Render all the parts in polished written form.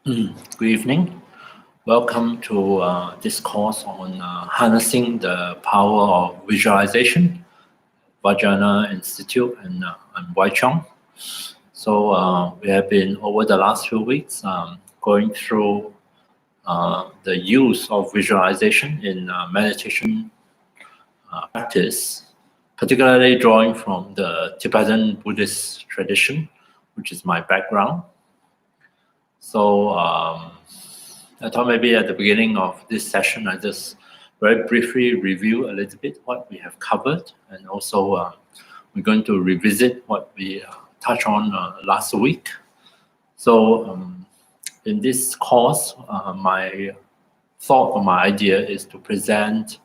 Good evening. Welcome to this course on harnessing the power of visualization, Vajrayana Institute, and I'm Wai-Cheong. So we have been over the last few weeks going through the use of visualization in meditation practice, particularly drawing from the Tibetan Buddhist tradition, which is my background. So I thought maybe at the beginning of this session, I just very briefly review a little bit what we have covered, and also we're going to revisit what we touched on last week. So in this course, my thought or my idea is to present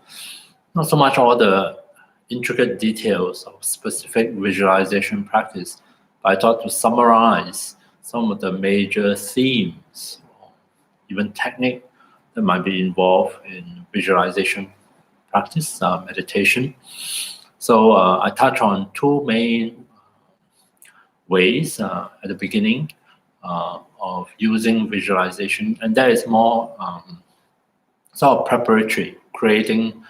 not so much all the intricate details of specific visualization practice, but I thought to summarize some of the major themes, or even technique that might be involved in visualization practice, meditation. So I touch on two main ways at the beginning of using visualization, and that is more sort of preparatory, creating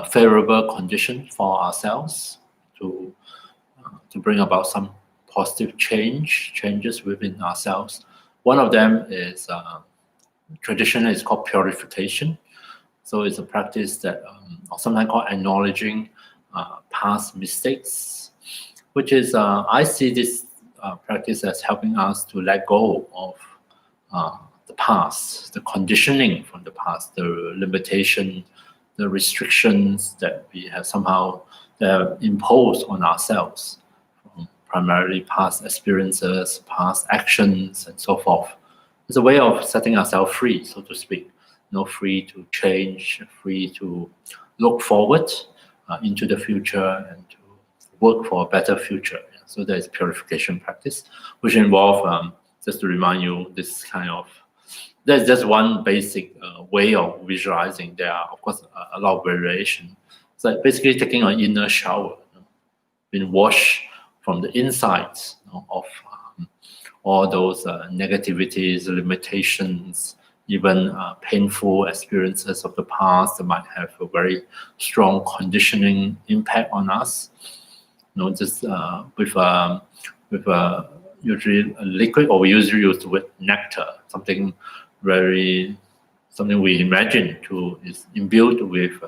favorable conditions for ourselves to bring about some positive changes within ourselves. One of them is traditionally it's called purification. So it's a practice that sometimes called acknowledging past mistakes, which is I see this practice as helping us to let go of the past, the conditioning from the past, the limitation, the restrictions that we have somehow imposed on ourselves, primarily past experiences, past actions, and so forth. It's a way of setting ourselves free, so to speak. Free to change, free to look forward into the future and to work for a better future. So there's purification practice, which involve, just to remind you, this kind of, there's just one basic way of visualizing. There are, of course, a lot of variation. It's like basically taking an inner shower, being washed from the insides of all those negativities, limitations, even painful experiences of the past that might have a very strong conditioning impact on us. Just with usually a liquid, or we usually use with nectar, something we imagine is imbued with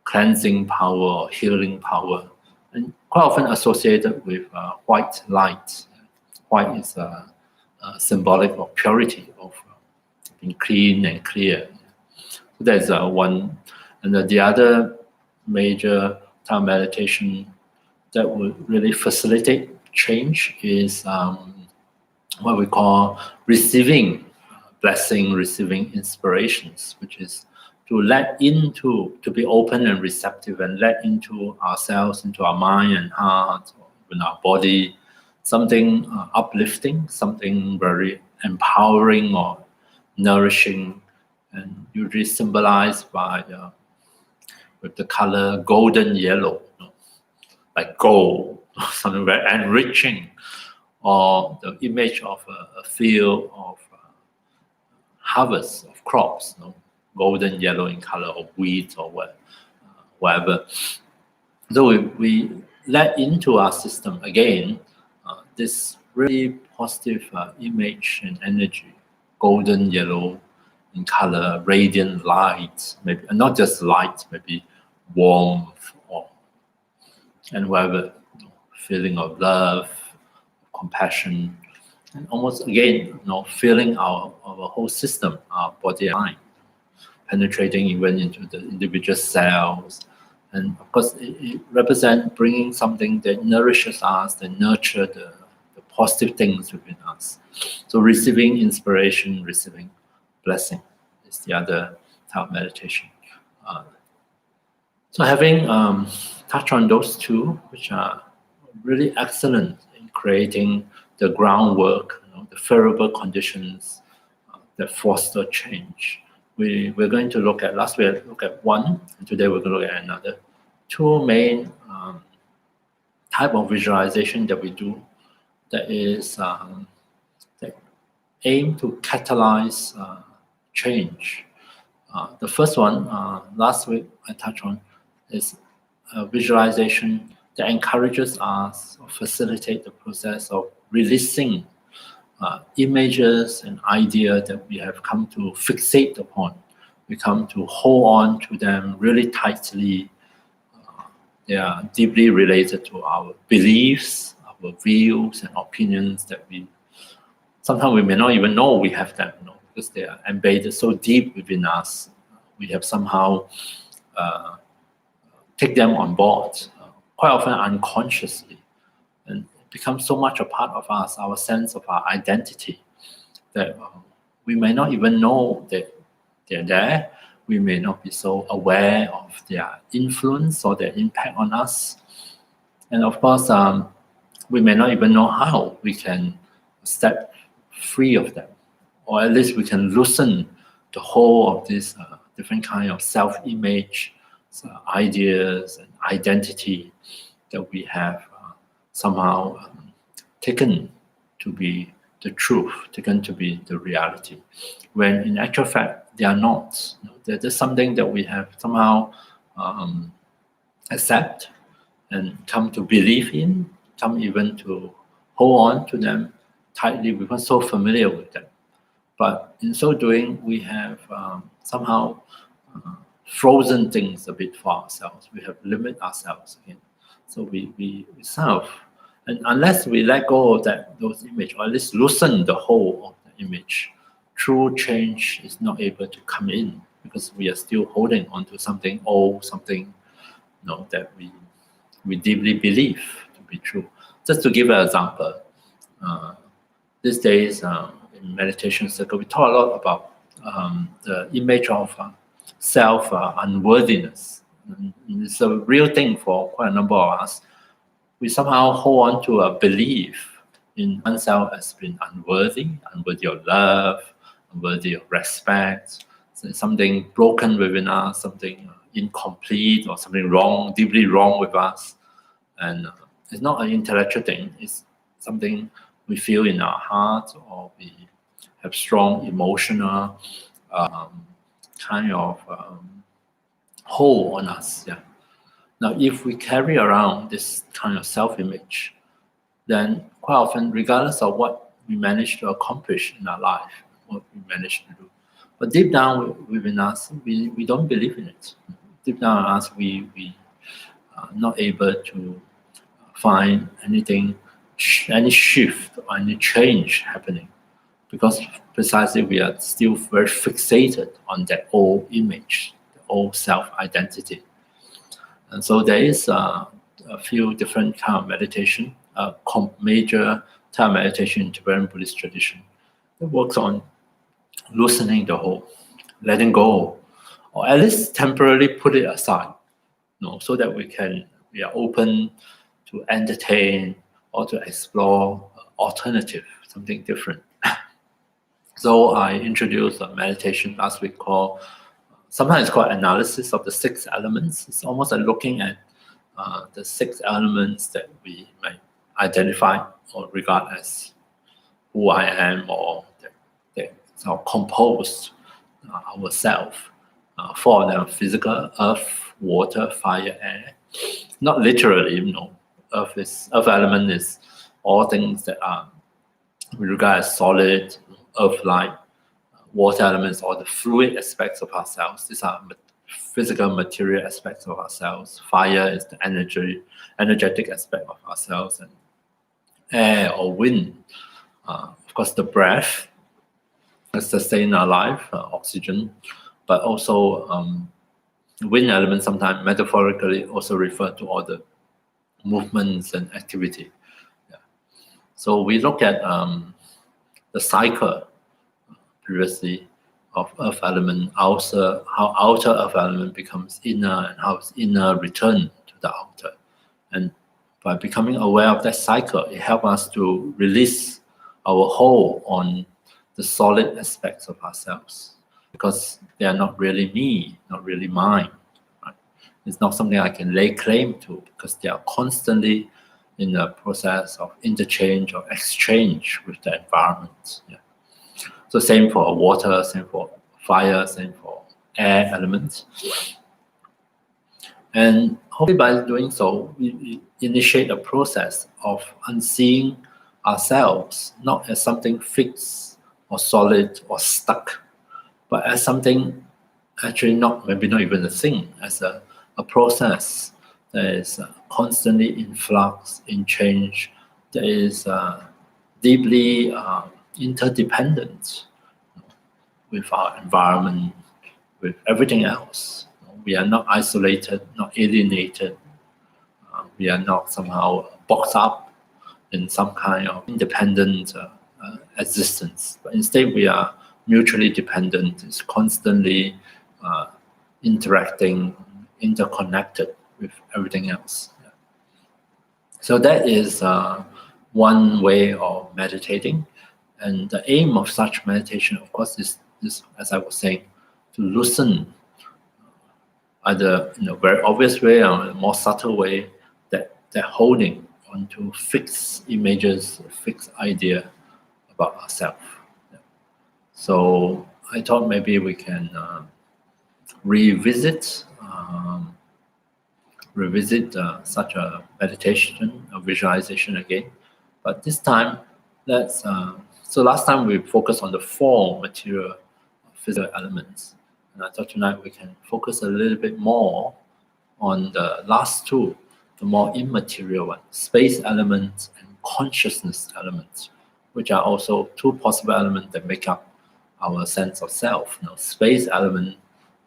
cleansing power or healing power, and quite often associated with white light. White is symbolic of purity, of being clean and clear. So there's one, and the other major time meditation that would really facilitate change is what we call receiving blessing, receiving inspirations, which is to be open and receptive and let into ourselves, into our mind and heart, or even our body, something uplifting, something very empowering or nourishing, and usually symbolized by with the color golden yellow, like gold, something very enriching, or the image of a field of harvest of crops, golden yellow in color, of wheat or whatever. So we let into our system again this really positive image and energy, golden yellow in color, radiant light, maybe not just light, maybe warmth, and whatever, feeling of love, compassion, and almost again, feeling our whole system, our body and mind, penetrating even into the individual cells. And of course, it represents bringing something that nourishes us, that nurture the positive things within us. So receiving inspiration, receiving blessing is the other type of meditation. So having touched on those two, which are really excellent in creating the groundwork, the favorable conditions that foster change. We're going to look at, last week we looked at one, and today we're going to look at another. Two main type of visualization that we do that is that aim to catalyze change. The first one, last week I touched on, is a visualization that encourages us or facilitate the process of releasing images and ideas that we have come to fixate upon. We come to hold on to them really tightly. They are deeply related to our beliefs, our views and opinions that sometimes we may not even know we have them, because they are embedded so deep within us. We have somehow take them on board, quite often unconsciously, and it becomes so much a part of us, our sense of our identity, that we may not even know that they're there. We may not be so aware of their influence or their impact on us. And of course, we may not even know how we can step free of them, or at least we can loosen the whole of this different kind of self-image, ideas and identity that we have somehow taken to be the truth, taken to be the reality, when in actual fact they are not. They're just something that we have somehow accept and come to believe in, come even to hold on to them tightly. We were so familiar with them, but in so doing, we have somehow frozen things a bit for ourselves. We have limited ourselves again. So we self, and unless we let go of those images, or at least loosen the whole of the image, true change is not able to come in, because we are still holding on to something old, something that we deeply believe to be true. Just to give an example, these days in meditation circle, we talk a lot about the image of self unworthiness. It's a real thing for quite a number of us. We somehow hold on to a belief in oneself as being unworthy of love, unworthy of respect, something broken within us, something incomplete, or something wrong, deeply wrong with us. And it's not an intellectual thing, it's something we feel in our heart, or we have strong emotional kind of hold on us. Yeah. Now, if we carry around this kind of self-image, then quite often, regardless of what we manage to accomplish in our life, what we manage to do, but deep down within us, we don't believe in it. Deep down in us, we are not able to find anything, any shift or any change happening, because precisely we are still very fixated on that old image, the old self-identity. And so there is a few different kind of meditation, major type of meditation in Tibetan Buddhist tradition that works on loosening the whole, letting go, or at least temporarily put it aside, so that we are open to entertain or to explore alternative, something different. So I introduced a meditation last week sometimes it's called analysis of the 6 elements. It's almost like looking at the 6 elements that we might identify or regard as who I am, or that compose ourselves. 4 of them: physical, earth, water, fire, air. Not literally, earth element is all things that are we regard as solid, earth-like. Water elements, or the fluid aspects of ourselves. These are physical, material aspects of ourselves. Fire is the energetic aspect of ourselves, and air or wind, of course, the breath that sustain our life, oxygen, but also wind element sometimes metaphorically also refer to all the movements and activity. Yeah. So we look at the cycle previously of earth element, how outer earth element becomes inner, and how its inner return to the outer. And by becoming aware of that cycle, it helps us to release our hold on the solid aspects of ourselves, because they are not really me, not really mine. Right? It's not something I can lay claim to, because they are constantly in the process of interchange or exchange with the environment. Yeah. So same for water, same for fire, same for air elements. And hopefully by doing so, we initiate a process of unseeing ourselves, not as something fixed or solid or stuck, but as something actually maybe not even a thing, as a process that is constantly in flux, in change, that is deeply interdependent with our environment, with everything else. We are not isolated, not alienated. We are not somehow boxed up in some kind of independent existence. But instead, we are mutually dependent. It's constantly interacting, interconnected with everything else. Yeah. So that is one way of meditating. And the aim of such meditation, of course, is, as I was saying, to loosen either in a very obvious way or in a more subtle way, that holding onto fixed images, fixed idea about ourselves. Yeah. So I thought maybe we can revisit such a meditation, a visualization again. But this time, let's. So last time we focused on the four material physical elements, and I thought tonight we can focus a little bit more on the last two, the more immaterial one, space elements and consciousness elements, which are also two possible elements that make up our sense of self. Space element,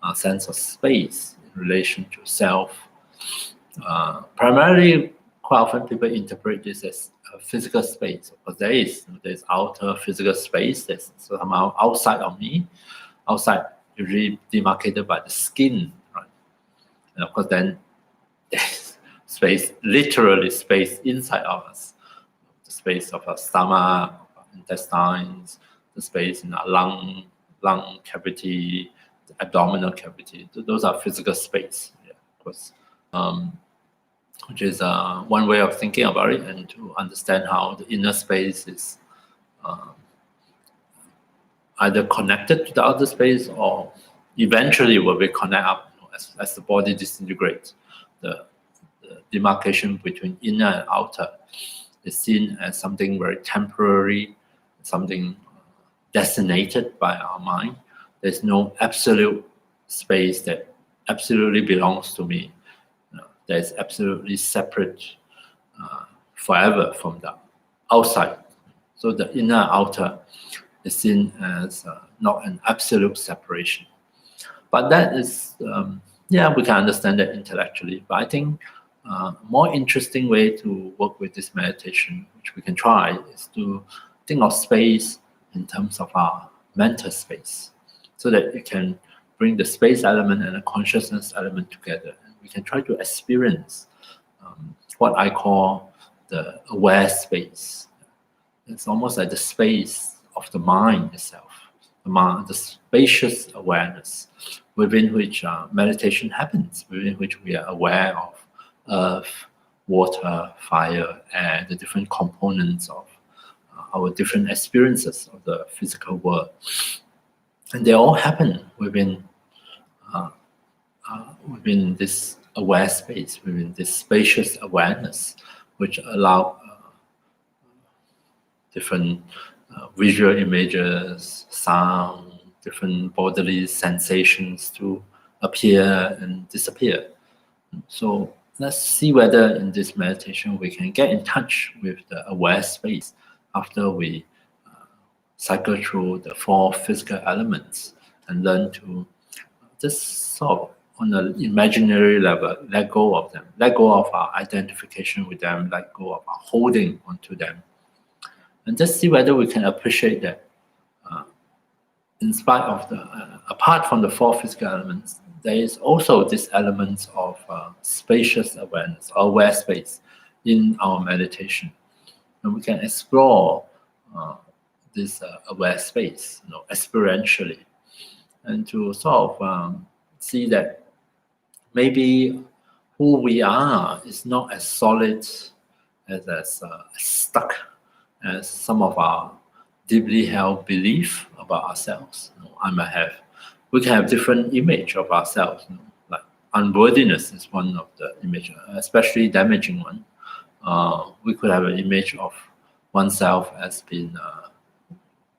our sense of space in relation to self. Primarily, quite often people interpret this as a physical space, because there's outer physical space that's somehow outside of me, outside usually demarcated by the skin, right? And of course, then there's space, literally space inside of us, the space of our stomach, our intestines, the space in our lung cavity, the abdominal cavity. Those are physical space, yeah, of course. Which is one way of thinking about it, and to understand how the inner space is either connected to the outer space or eventually will be connected up as the body disintegrates. The demarcation between inner and outer is seen as something very temporary, something designated by our mind. There's no absolute space that absolutely belongs to me. That is absolutely separate forever from the outside. So the inner and outer is seen as not an absolute separation. But that is, we can understand that intellectually. But I think a more interesting way to work with this meditation, which we can try, is to think of space in terms of our mental space, so that it can bring the space element and the consciousness element together. We can try to experience what I call the aware space. It's almost like the space of the mind itself, the spacious awareness within which meditation happens, within which we are aware of earth, water, fire, air, the different components of our different experiences of the physical world. And they all happen within this aware space, within this spacious awareness, which allow different visual images, sound, different bodily sensations to appear and disappear. So let's see whether in this meditation we can get in touch with the aware space after we cycle through the four physical elements and learn to just sort of on an imaginary level, let go of them, let go of our identification with them, let go of our holding onto them, and just see whether we can appreciate that in spite of apart from the four physical elements, there is also this element of spacious awareness, aware space in our meditation. And we can explore this aware space, experientially, and to sort of see that maybe who we are is not as solid, as stuck as some of our deeply held belief about ourselves. We can have different image of ourselves. Like unworthiness is one of the image, especially damaging one. We could have an image of oneself as being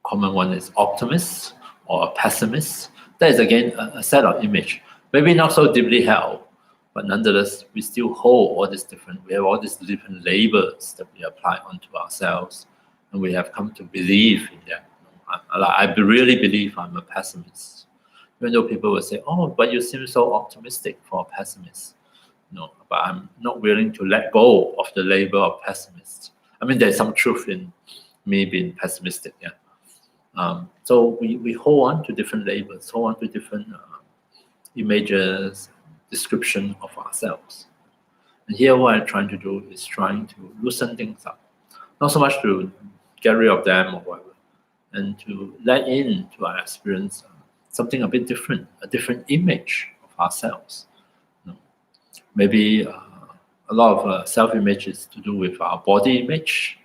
common one is optimist or a pessimist. That is again a set of image, maybe not so deeply held, but nonetheless we still hold all these different. We have all these different labels that we apply onto ourselves, and we have come to believe in that. I really believe I'm a pessimist, even though people will say, "Oh, but you seem so optimistic for a pessimist." No, but I'm not willing to let go of the label of pessimist. I mean, there's some truth in me being pessimistic, yeah. So we hold on to different labels, hold on to different images, description of ourselves. And here what I'm trying to do is trying to loosen things up. Not so much to get rid of them or whatever, and to let in to our experience something a bit different, a different image of ourselves. Maybe a lot of self-image is to do with our body image,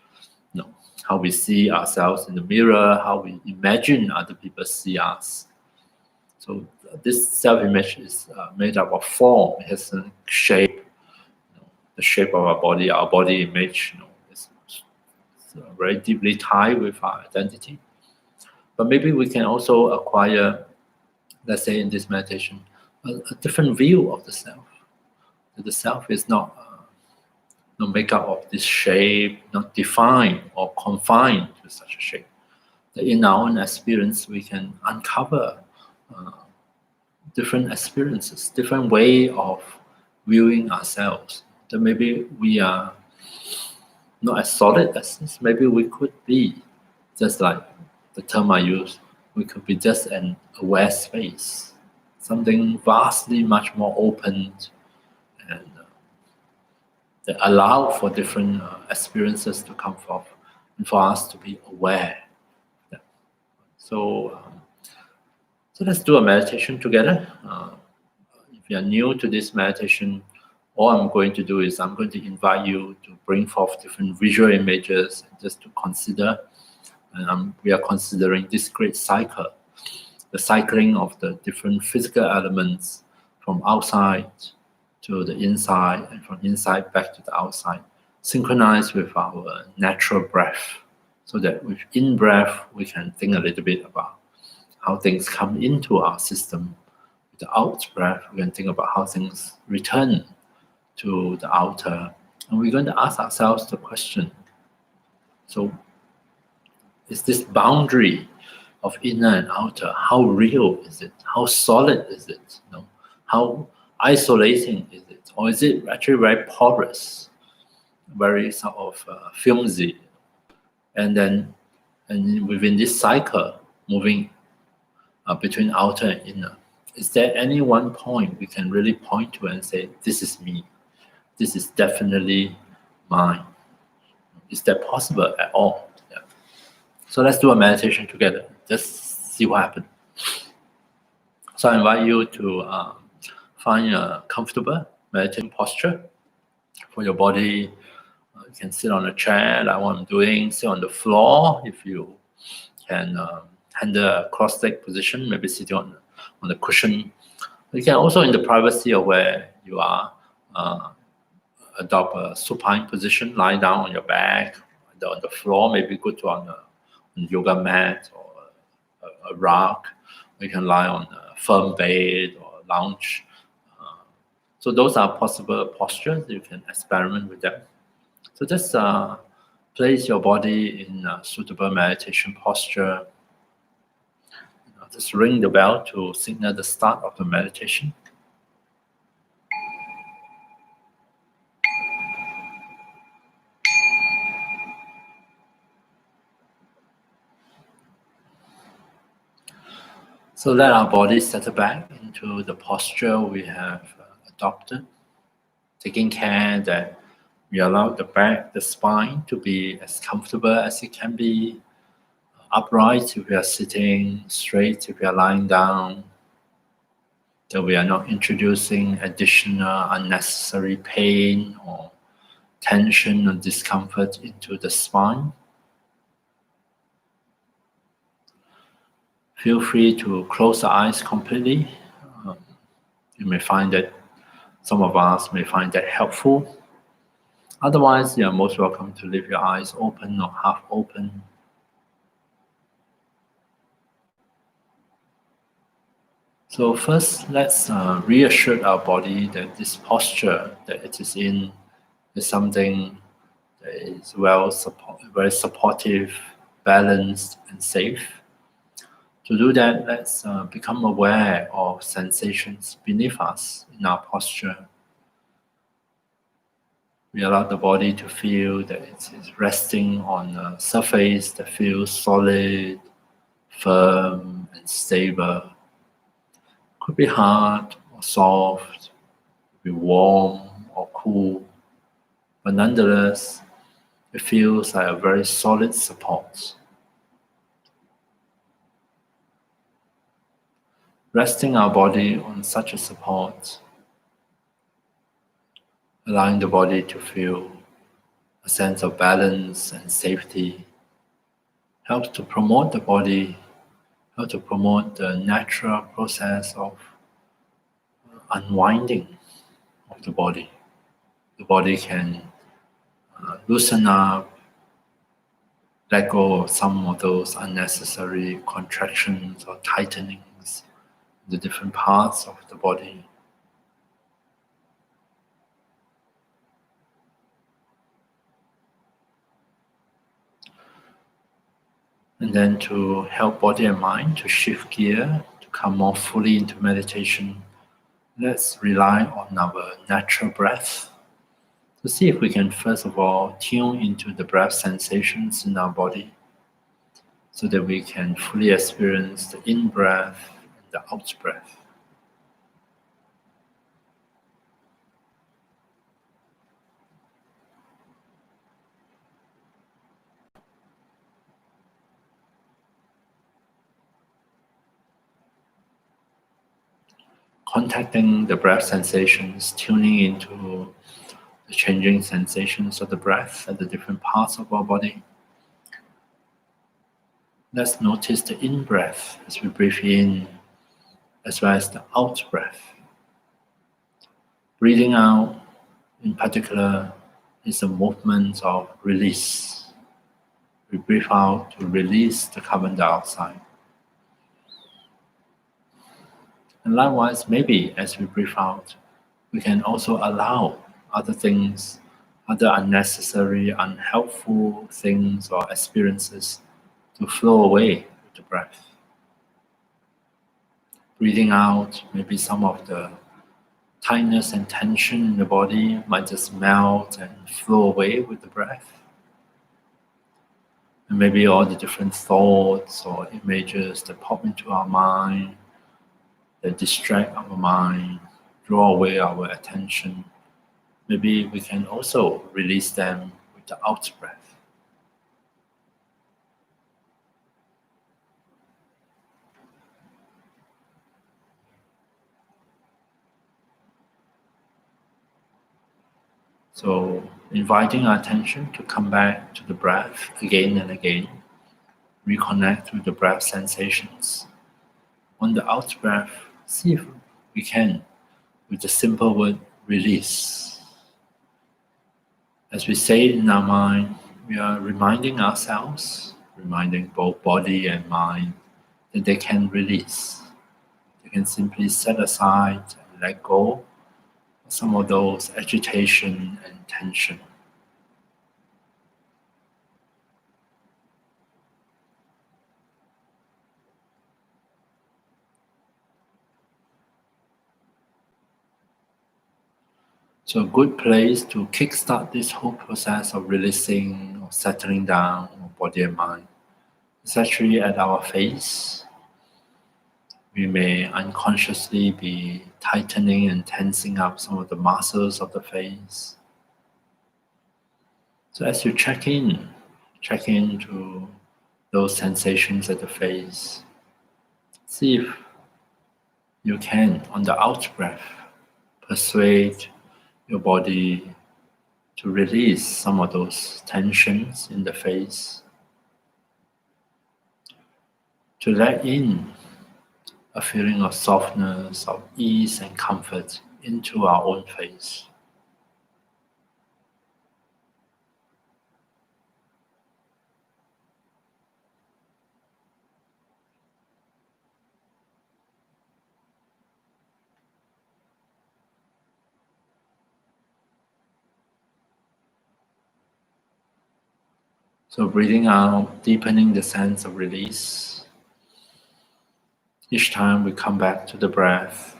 how we see ourselves in the mirror, how we imagine other people see us. So this self-image is made up of form. It has a shape, the shape of our body image, is very deeply tied with our identity. But maybe we can also acquire, let's say in this meditation, a different view of the self. The self is not made up of this shape, not defined or confined to such a shape. That in our own experience, we can uncover different experiences, different way of viewing ourselves. That maybe we are not as solid as this. Maybe we could be, just like the term I use, we could be just an aware space, something vastly much more open and that allow for different experiences to come forth and for us to be aware. Yeah. So let's do a meditation together. If you are new to this meditation, all I'm going to do is I'm going to invite you to bring forth different visual images just to consider. And we are considering this great cycle, the cycling of the different physical elements from outside to the inside and from inside back to the outside, synchronized with our natural breath, so that with in-breath we can think a little bit about how things come into our system. With the out-breath, we can think about how things return to the outer. And we're going to ask ourselves the question, so is this boundary of inner and outer, how real is it? How solid is it? How isolating is it? Or is it actually very porous, very sort of flimsy? And within this cycle, moving between outer and inner, is there any one point we can really point to and say, this is me, this is definitely mine? Is that possible at all? Yeah. So let's do a meditation together, just see what happens. So I invite you to find a comfortable meditation posture for your body. You can sit on a chair like what I'm doing, sit on the floor if you can handle a cross-leg position, maybe sitting on the cushion. You can also, in the privacy of where you are, adopt a supine position, lie down on your back, on the floor, maybe good to on a yoga mat or a rug. You can lie on a firm bed or lounge. So those are possible postures. You can experiment with them. So just place your body in a suitable meditation posture. Just ring the bell to signal the start of the meditation. So let our body settle back into the posture we have adopted, taking care that we allow the back, the spine to be as comfortable as it can be, upright if we are sitting, straight if we are lying down, that we are not introducing additional unnecessary pain or tension or discomfort into the spine. Feel free to close the eyes completely. You may find that some of us may find that helpful. Otherwise, you are most welcome to leave your eyes open or half open. So first, let's reassure our body that this posture that it is in is something that is very supportive, balanced, and safe. To do that, let's become aware of sensations beneath us in our posture. We allow the body to feel that it is resting on a surface that feels solid, firm, and stable. Could be hard or soft, could be warm or cool, but nonetheless, it feels like a very solid support. Resting our body on such a support, allowing the body to feel a sense of balance and safety, helps to promote the body, helps to promote the natural process of unwinding of the body. The body can loosen up, let go of some of those unnecessary contractions or tightenings in the different parts of the body. And then to help body and mind to shift gear, to come more fully into meditation, let's rely on our natural breath. To see if we can first of all tune into the breath sensations in our body so that we can fully experience the in-breath and the out-breath. Contacting the breath sensations, tuning into the changing sensations of the breath at the different parts of our body. Let's notice the in-breath as we breathe in, as well as the out-breath. Breathing out, in particular, is a movement of release. We breathe out to release the carbon dioxide. And likewise, maybe as we breathe out, we can also allow other things, other unnecessary, unhelpful things or experiences to flow away with the breath. Breathing out, maybe some of the tightness and tension in the body might just melt and flow away with the breath. And maybe all the different thoughts or images that pop into our mind, that distract our mind, draw away our attention, maybe we can also release them with the out breath. So inviting our attention to come back to the breath again and again, reconnect with the breath sensations. On the out breath, see if we can, with the simple word release. As we say it in our mind, we are reminding ourselves, reminding both body and mind, that they can release. They can simply set aside and let go of some of those agitation and tension. So a good place to kickstart this whole process of releasing or settling down of body and mind is actually at our face. We may unconsciously be tightening and tensing up some of the muscles of the face. So as you check into those sensations at the face. See if you can, on the out breath, persuade your body to release some of those tensions in the face, to let in a feeling of softness, of ease and comfort into our own face. So breathing out, deepening the sense of release. Each time we come back to the breath,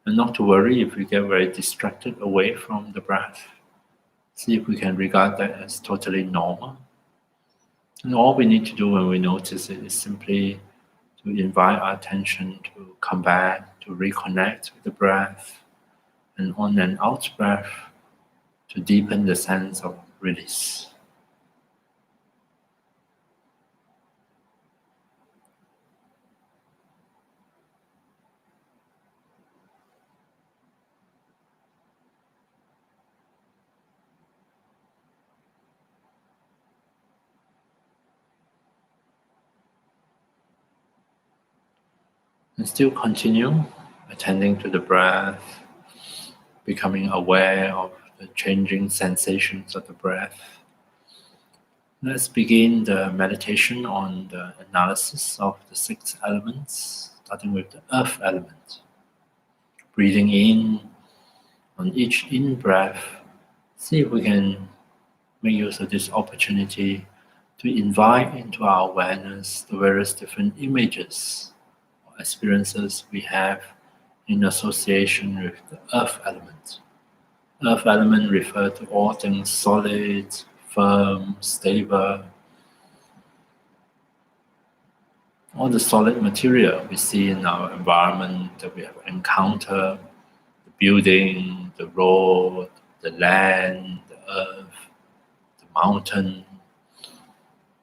and not to worry if we get very distracted away from the breath. See if we can regard that as totally normal. And all we need to do when we notice it is simply to invite our attention to come back, to reconnect with the breath, and on and out breath to deepen the sense of release. And still continue attending to the breath, becoming aware of the changing sensations of the breath. Let's begin the meditation on the analysis of the 6 elements, starting with the earth element. Breathing in on each in-breath, see if we can make use of this opportunity to invite into our awareness the various different images or experiences we have in association with the earth element. Earth element refers to all things solid, firm, stable, all the solid material we see in our environment that we have encountered, the building, the road, the land, the earth, the mountain,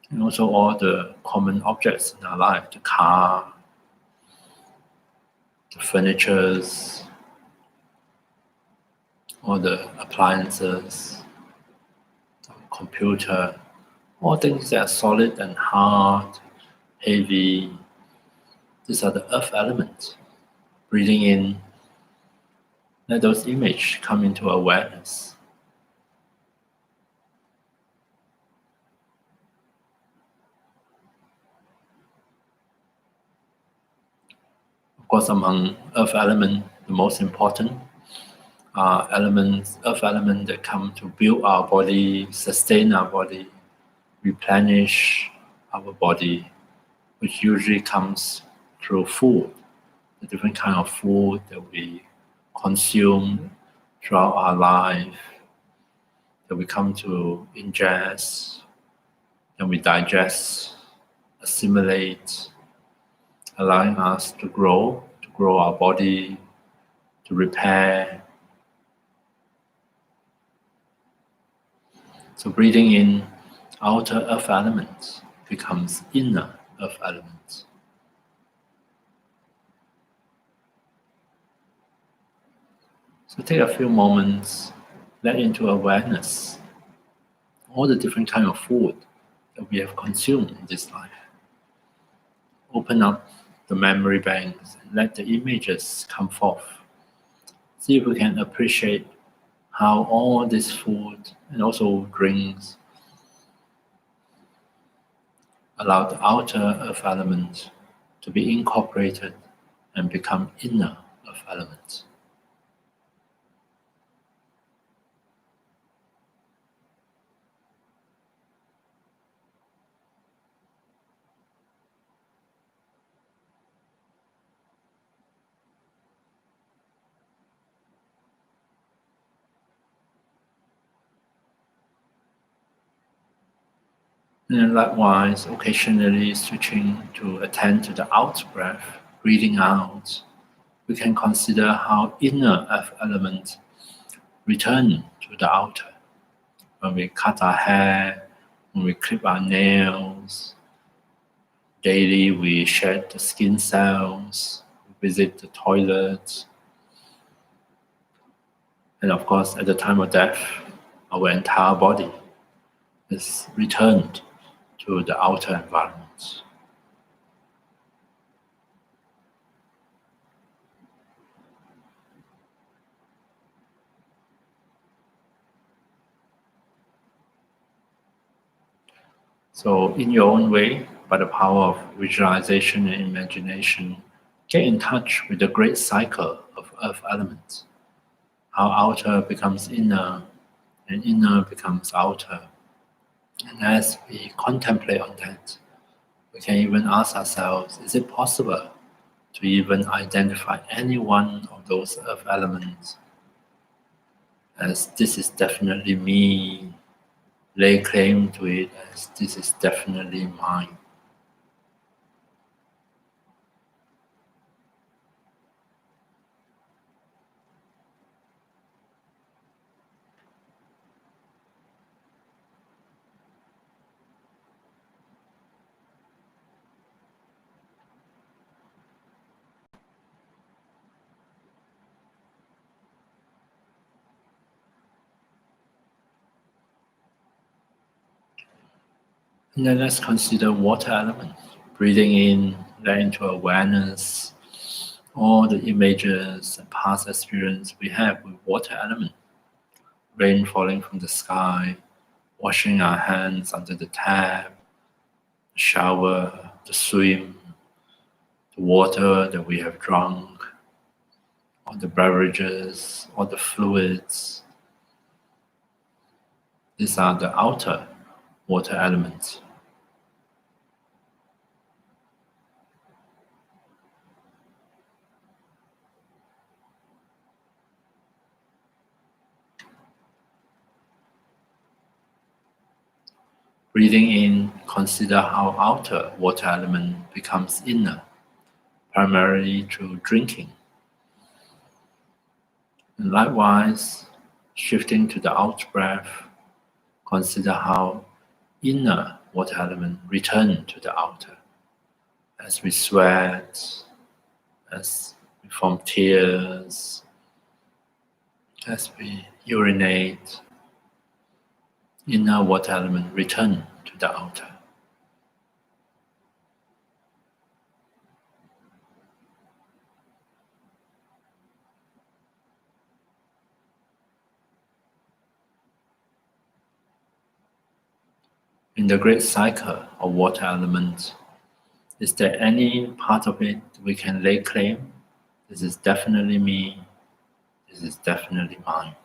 and also all the common objects in our life, the car, the furnitures, all the appliances, the computer, all things that are solid and hard, heavy. These are the earth elements. Breathing in, let those images come into awareness. Of course, among earth elements, the most important are earth elements that come to build our body, sustain our body, replenish our body, which usually comes through food, the different kind of food that we consume throughout our life, that we come to ingest, and we digest, assimilate, allowing us to grow our body, to repair. So breathing in outer earth elements becomes inner earth elements. So take a few moments, let into awareness all the different kind of food that we have consumed in this life. Open up the memory banks and let the images come forth. See if we can appreciate how all this food and also drinks allow the outer earth element to be incorporated and become inner earth element. And then likewise, occasionally switching to attend to the out breath, breathing out, we can consider how inner earth element return to the outer. When we cut our hair, when we clip our nails, daily we shed the skin cells, visit the toilet, and of course at the time of death, our entire body is returned to the outer environment. So in your own way, by the power of visualization and imagination, get in touch with the great cycle of earth elements. How outer becomes inner and inner becomes outer. And as we contemplate on that, we can even ask ourselves, is it possible to even identify any one of those earth elements as this is definitely me, lay claim to it as this is definitely mine? And then let's consider water element. Breathing in, let into awareness all the images and past experience we have with water element. Rain falling from the sky, washing our hands under the tap, the shower, the swim, the water that we have drunk, all the beverages, all the fluids. These are the outer water elements. Breathing in, consider how outer water element becomes inner, primarily through drinking. And likewise, shifting to the out breath, consider how inner water element return to the outer. As we sweat, as we form tears, as we urinate, inner water element return to the outer. In the great cycle of water element, is there any part of it we can lay claim? This is definitely me. This is definitely mine.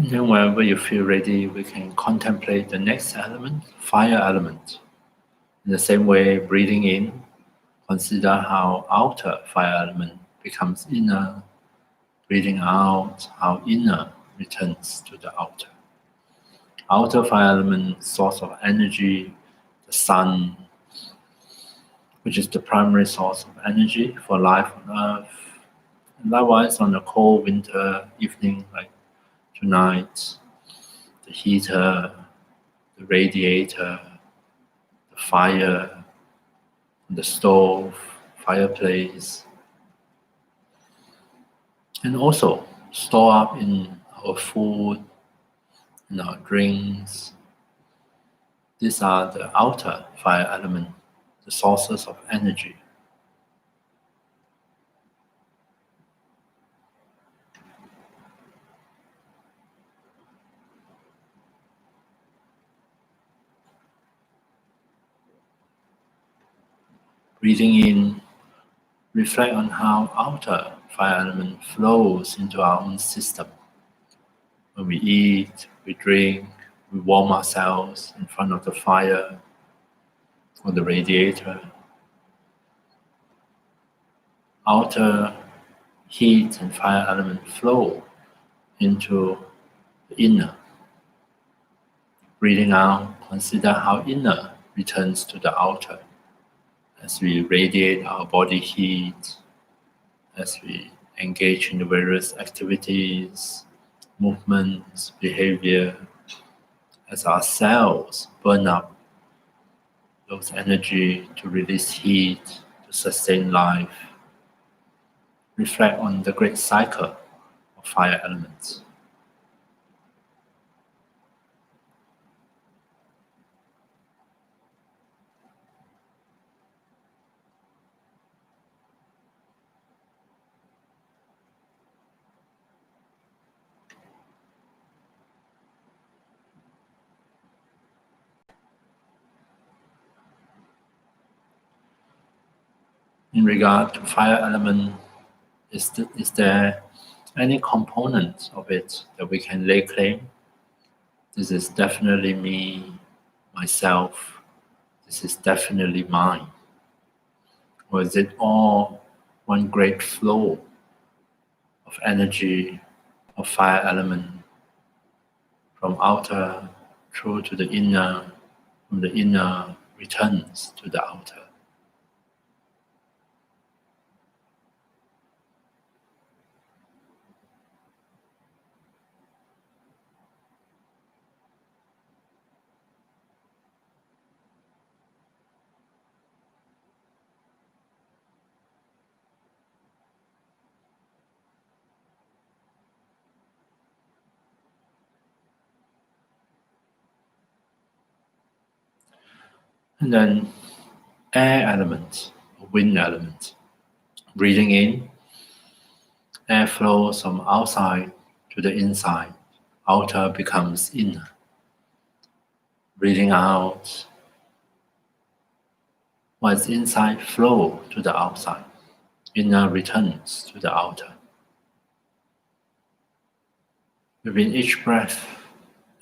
And then wherever you feel ready, we can contemplate the next element, fire element. In the same way, breathing in, consider how outer fire element becomes inner. Breathing out, how inner returns to the outer. Outer fire element, source of energy, the sun, which is the primary source of energy for life on Earth. And likewise, on a cold winter evening like tonight, the heater, the radiator, the fire, the stove, fireplace, and also store up in our food, in our drinks. These are the outer fire element, the sources of energy. Breathing in, reflect on how outer fire element flows into our own system. When we eat, we drink, we warm ourselves in front of the fire or the radiator. Outer heat and fire element flow into the inner. Breathing out, consider how inner returns to the outer as we radiate our body heat, as we engage in the various activities, movements, behavior, as our cells burn up those energy to release heat, to to sustain life. Reflect on the great cycle of fire elements. In regard to fire element, is there any component of it that we can lay claim? This is definitely me, myself. This is definitely mine. Or is it all one great flow of energy, of fire element, from outer through to the inner, from the inner returns to the outer? And then air element, wind element. Breathing in, air flows from outside to the inside. Outer becomes inner. Breathing out, what's inside flow to the outside. Inner returns to the outer. Within each breath,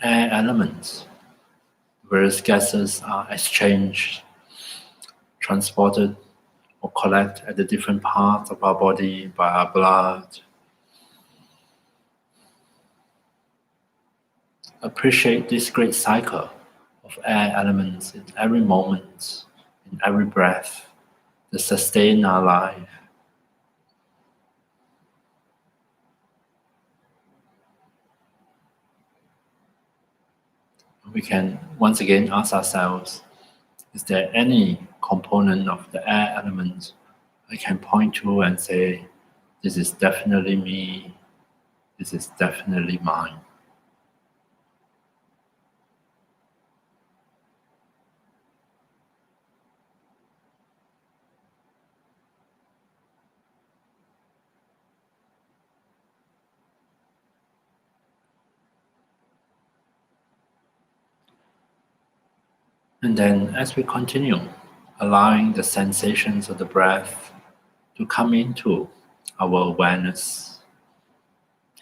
air elements, various gases are exchanged, transported, or collected at the different parts of our body by our blood. Appreciate this great cycle of air elements in every moment, in every breath, that sustain our life. We can once again ask ourselves, is there any component of the air element I can point to and say, this is definitely me, this is definitely mine? And then as we continue, allowing the sensations of the breath to come into our awareness,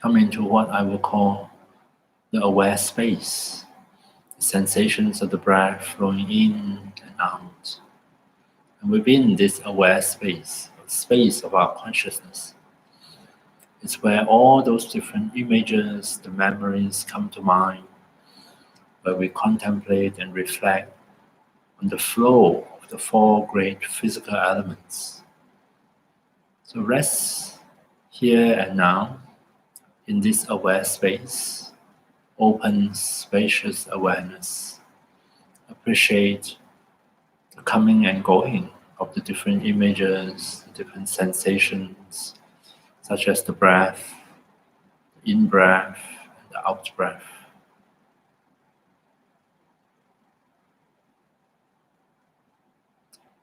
come into what I will call the aware space, the sensations of the breath flowing in and out. And within this aware space, the space of our consciousness, is where all those different images, the memories come to mind, where we contemplate and reflect on the flow of the four great physical elements. So rest here and now in this aware space, open, spacious awareness. Appreciate the coming and going of the different images, the different sensations, such as the breath, the in-breath, and the out-breath.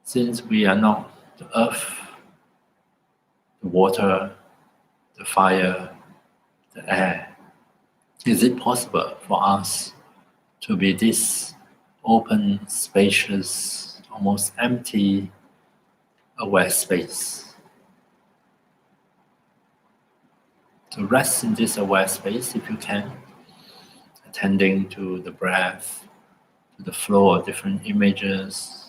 Since we are not the earth, the water, the fire, the air, is it possible for us to be this open, spacious, almost empty, aware space? To rest in this aware space if you can, attending to the breath, to the flow of different images.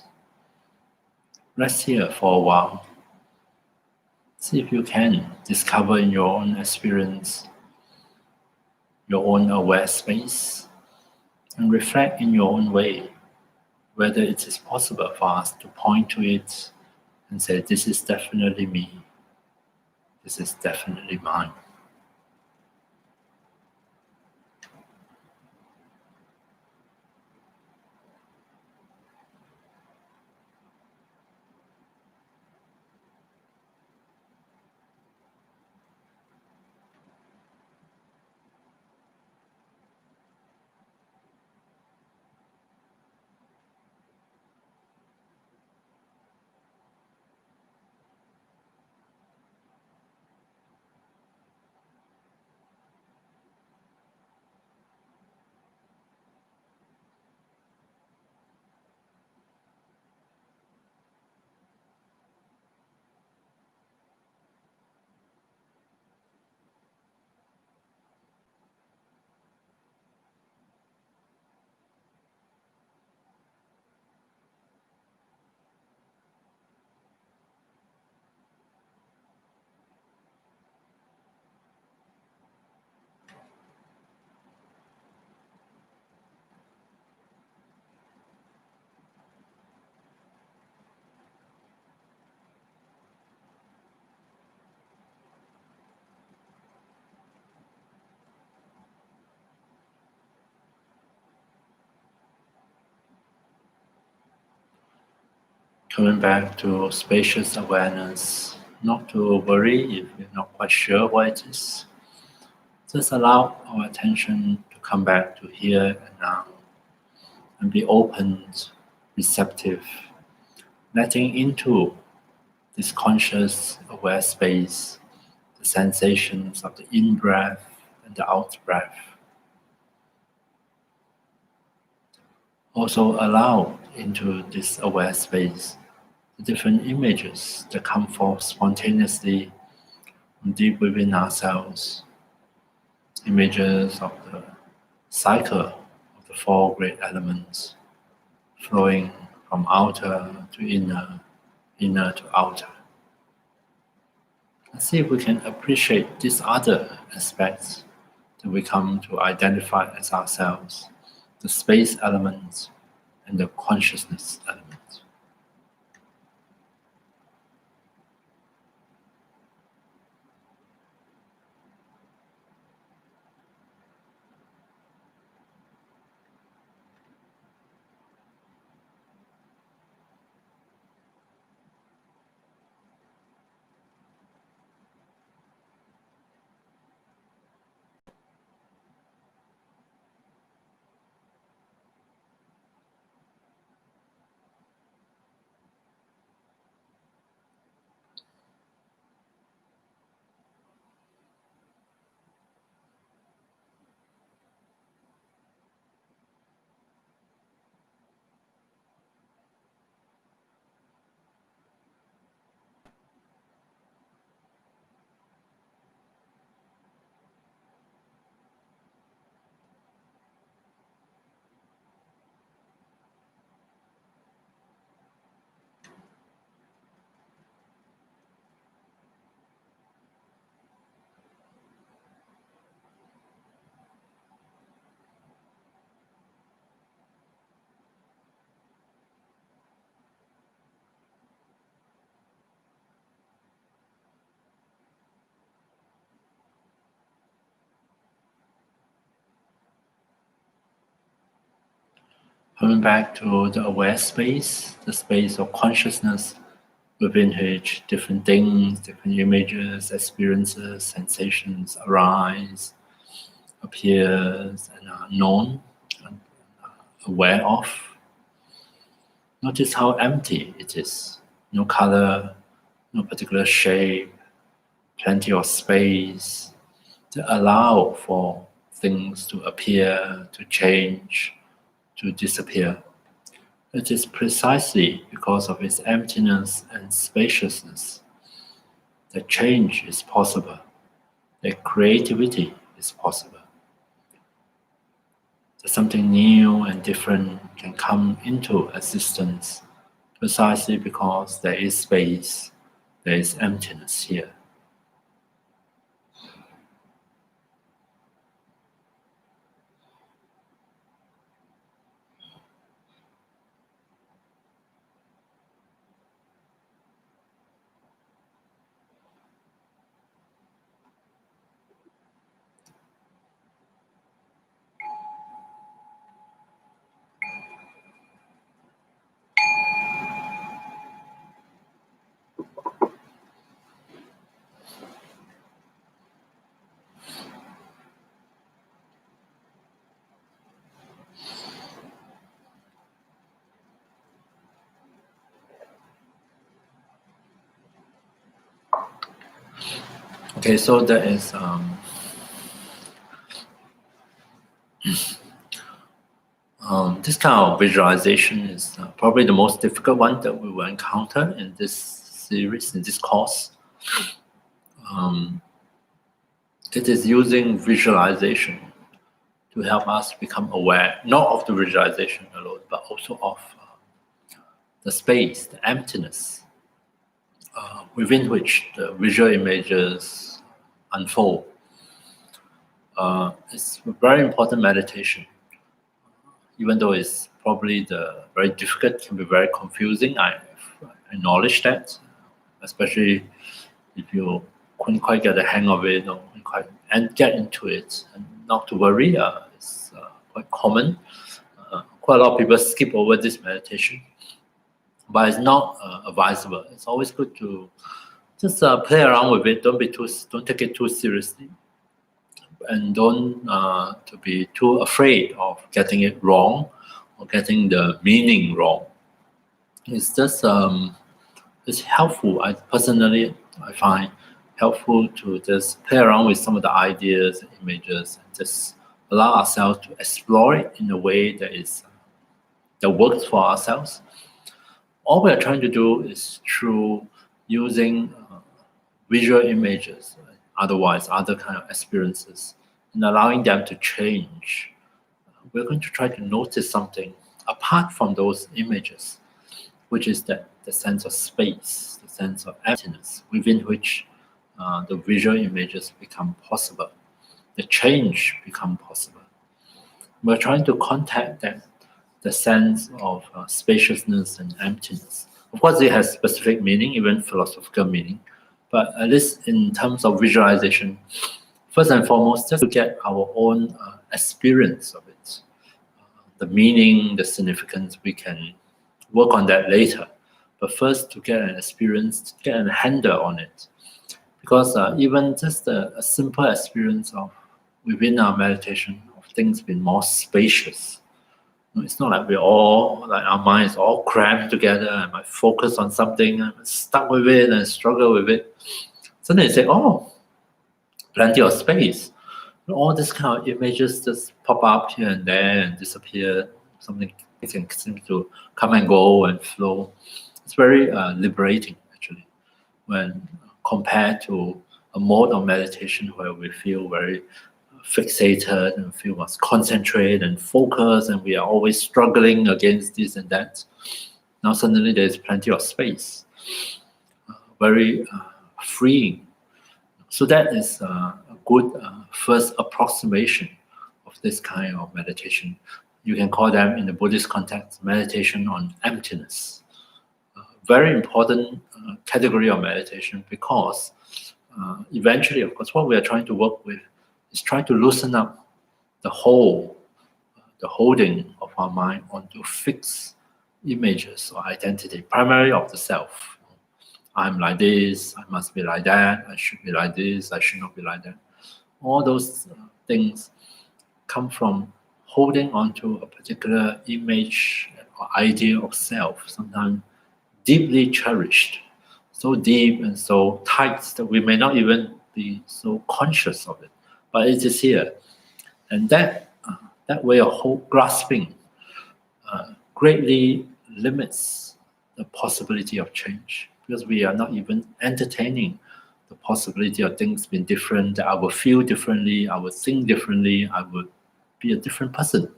Rest here for a while. See if you can discover in your own experience, your own aware space, and reflect in your own way whether it is possible for us to point to it and say, this is definitely me, this is definitely mine. Coming back to spacious awareness, not to worry if you're not quite sure what it is. Just allow our attention to come back to here and now and be open, receptive, letting into this conscious, aware space, the sensations of the in-breath and the out-breath. Also allow into this aware space the different images that come forth spontaneously from deep within ourselves. Images of the cycle of the four great elements, flowing from outer to inner, inner to outer. And see if we can appreciate these other aspects that we come to identify as ourselves, the space elements and the consciousness elements. Coming back to the aware space, the space of consciousness within which different things, different images, experiences, sensations arise, appears, and are known and aware of. Notice how empty it is. No color, no particular shape, plenty of space to allow for things to appear, to change, to disappear. It is precisely because of its emptiness and spaciousness that change is possible, that creativity is possible, that something new and different can come into existence precisely because there is space, there is emptiness here. Okay, so there is this kind of visualization is probably the most difficult one that we will encounter in this series, in this course. It is using visualization to help us become aware, not of the visualization alone, but also of the space, the emptiness within which the visual images unfold. It's a very important meditation. Even though it's probably very difficult, can be very confusing. I acknowledge that, especially if you couldn't quite get the hang of it or and get into it. And not to worry, it's quite common. Quite a lot of people skip over this meditation. but it's not advisable. It's always good to just play around with it. Don't take it too seriously, and don't to be too afraid of getting it wrong or getting the meaning wrong. It's just it's helpful. I find helpful to just play around with some of the ideas and images and just allow ourselves to explore it in a way that works for ourselves. All we are trying to do is through using visual images, otherwise other kind of experiences, and allowing them to change. We're going to try to notice something apart from those images, which is the sense of space, the sense of emptiness within which the visual images become possible, the change become possible. We're trying to contact the sense of spaciousness and emptiness. Of course, it has specific meaning, even philosophical meaning, but at least in terms of visualization, first and foremost, just to get our own experience of it. The meaning, the significance, we can work on that later. But first, to get an experience, to get a handle on it. Because even just a simple experience of within our meditation of things being more spacious. It's not like our mind is all crammed together and I focus on something, I'm stuck with it and struggle with it. Suddenly you say, oh, plenty of space. All these kind of images just pop up here and there and disappear. Something can seem to come and go and flow. It's very liberating, actually, when compared to a mode of meditation where we feel very fixated and feel must concentrate and focus, and we are always struggling against this and that. Now suddenly there's plenty of space, very freeing. So that is a good first approximation of this kind of meditation. You can call them, in the Buddhist context, meditation on emptiness. Very important category of meditation, because eventually, of course, what we are trying to work with is trying to loosen up the holding of our mind onto fixed images or identity, primarily of the self. I'm like this, I must be like that, I should be like this, I should not be like that. All those things come from holding onto a particular image or idea of self, sometimes deeply cherished, so deep and so tight that we may not even be so conscious of it, but it is here. And that way of grasping greatly limits the possibility of change, because we are not even entertaining the possibility of things being different, that I will feel differently, I will think differently, I would be a different person.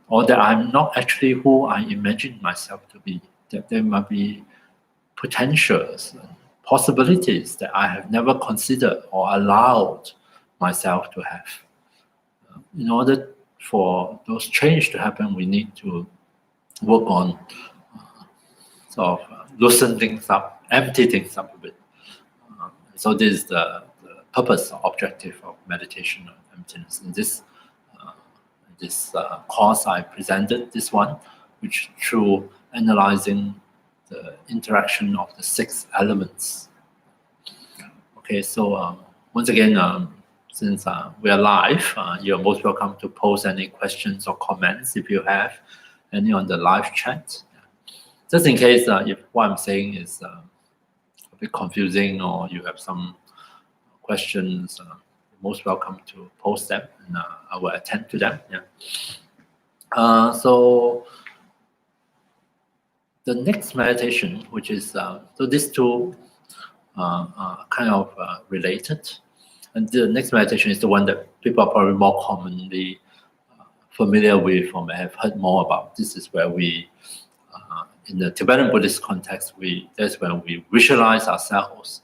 Or that I'm not actually who I imagine myself to be, that there might be potentials and possibilities that I have never considered or allowed myself to have. In order for those change to happen, we need to work on sort of loosen things up, empty things up a bit. So this is the purpose or objective of meditation on emptiness. In this course, I presented this one, which through analyzing the interaction of the 6 elements. Okay, so once again, since we are live, you're most welcome to post any questions or comments if you have any on the live chat. Just in case if what I'm saying is a bit confusing or you have some questions, you're most welcome to post them and I will attend to them. Yeah. So the next meditation, which is, so these two are kind of related. And the next meditation is the one that people are probably more commonly familiar with or may have heard more about. This is where we, in the Tibetan Buddhist context, that's when we visualize ourselves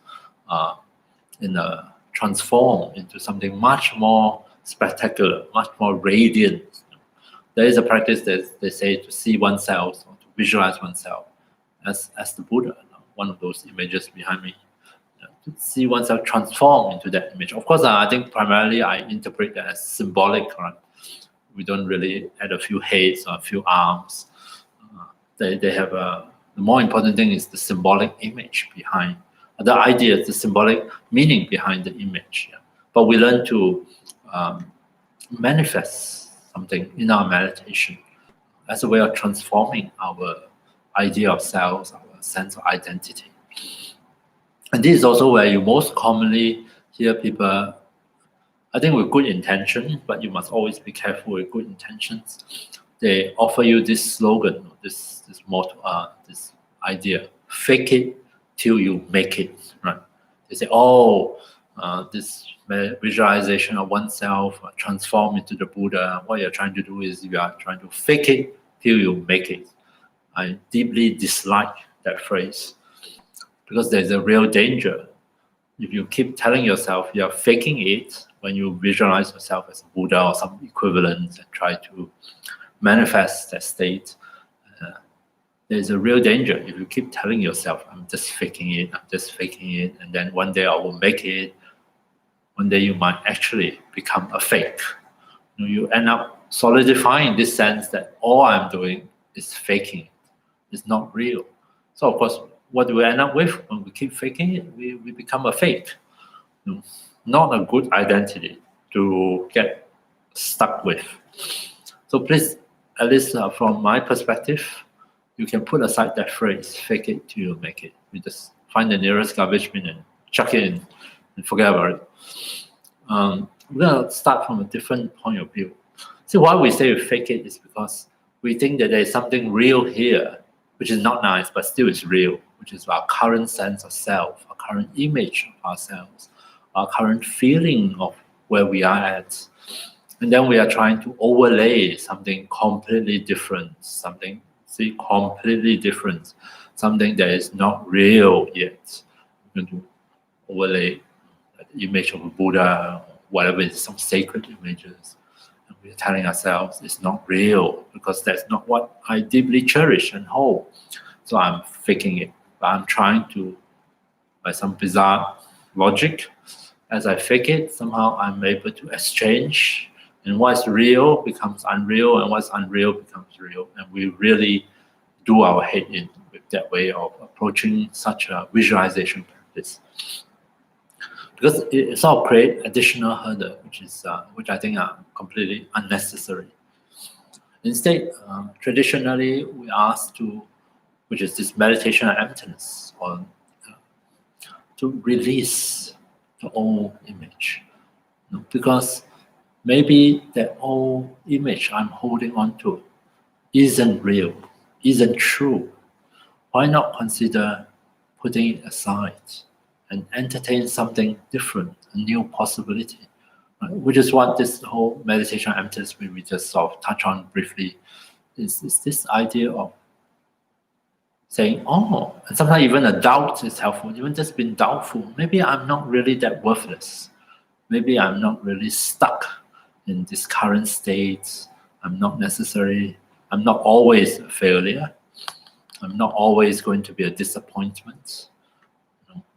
transform into something much more spectacular, much more radiant. There is a practice that they say to see oneself or to visualize oneself as the Buddha. One of those images behind me. To see oneself transform into that image. Of course, I think primarily I interpret that as symbolic. Right? We don't really add a few heads or a few arms. they have a. The more important thing is the symbolic image behind the idea, the symbolic meaning behind the image. Yeah. But we learn to manifest something in our meditation as a way of transforming our idea of selves, our sense of identity. And this is also where you most commonly hear people, I think with good intention, but you must always be careful with good intentions. They offer you this slogan, this motto, this idea: fake it till you make it. Right? They say, "Oh, this visualization of oneself transform into the Buddha. What you're trying to do is you are trying to fake it till you make it." I deeply dislike that phrase because there's a real danger. If you keep telling yourself you're faking it when you visualize yourself as a Buddha or some equivalent and try to manifest that state, there's a real danger. If you keep telling yourself, I'm just faking it, and then one day I will make it, one day you might actually become a fake. You end up solidifying this sense that all I'm doing is faking it. It's not real. So of course, what do we end up with when we keep faking it? We become a fake. Not a good identity to get stuck with. So please, at least from my perspective, you can put aside that phrase, fake it till you make it. You just find the nearest garbage bin and chuck it in and forget about it. We're going to start from a different point of view. See, why we say we fake it is because we think that there's something real here, which is not nice, but still is real, which is our current sense of self, our current image of ourselves, our current feeling of where we are at. And then we are trying to overlay something completely different, something that is not real yet. We're going to overlay the image of a Buddha, whatever is some sacred images. And we're telling ourselves it's not real because that's not what I deeply cherish and hold. So I'm faking it. But I'm trying to, by some bizarre logic, as I fake it, somehow I'm able to exchange, and what's real becomes unreal, and what's unreal becomes real. And we really do our head in with that way of approaching such a visualization practice. Because it sort of creates additional hurdle, which I think are completely unnecessary. Instead, traditionally we asked to, which is this meditation of emptiness, or to release the old image, because maybe that old image I'm holding on to isn't real, isn't true. Why not consider putting it aside and entertain something different, a new possibility, right? Which is what this whole meditation of emptiness we just sort of touch on briefly, is this idea of saying, oh, and sometimes even a doubt is helpful, even just being doubtful. Maybe I'm not really that worthless. Maybe I'm not really stuck in this current state. I'm not always a failure. I'm not always going to be a disappointment.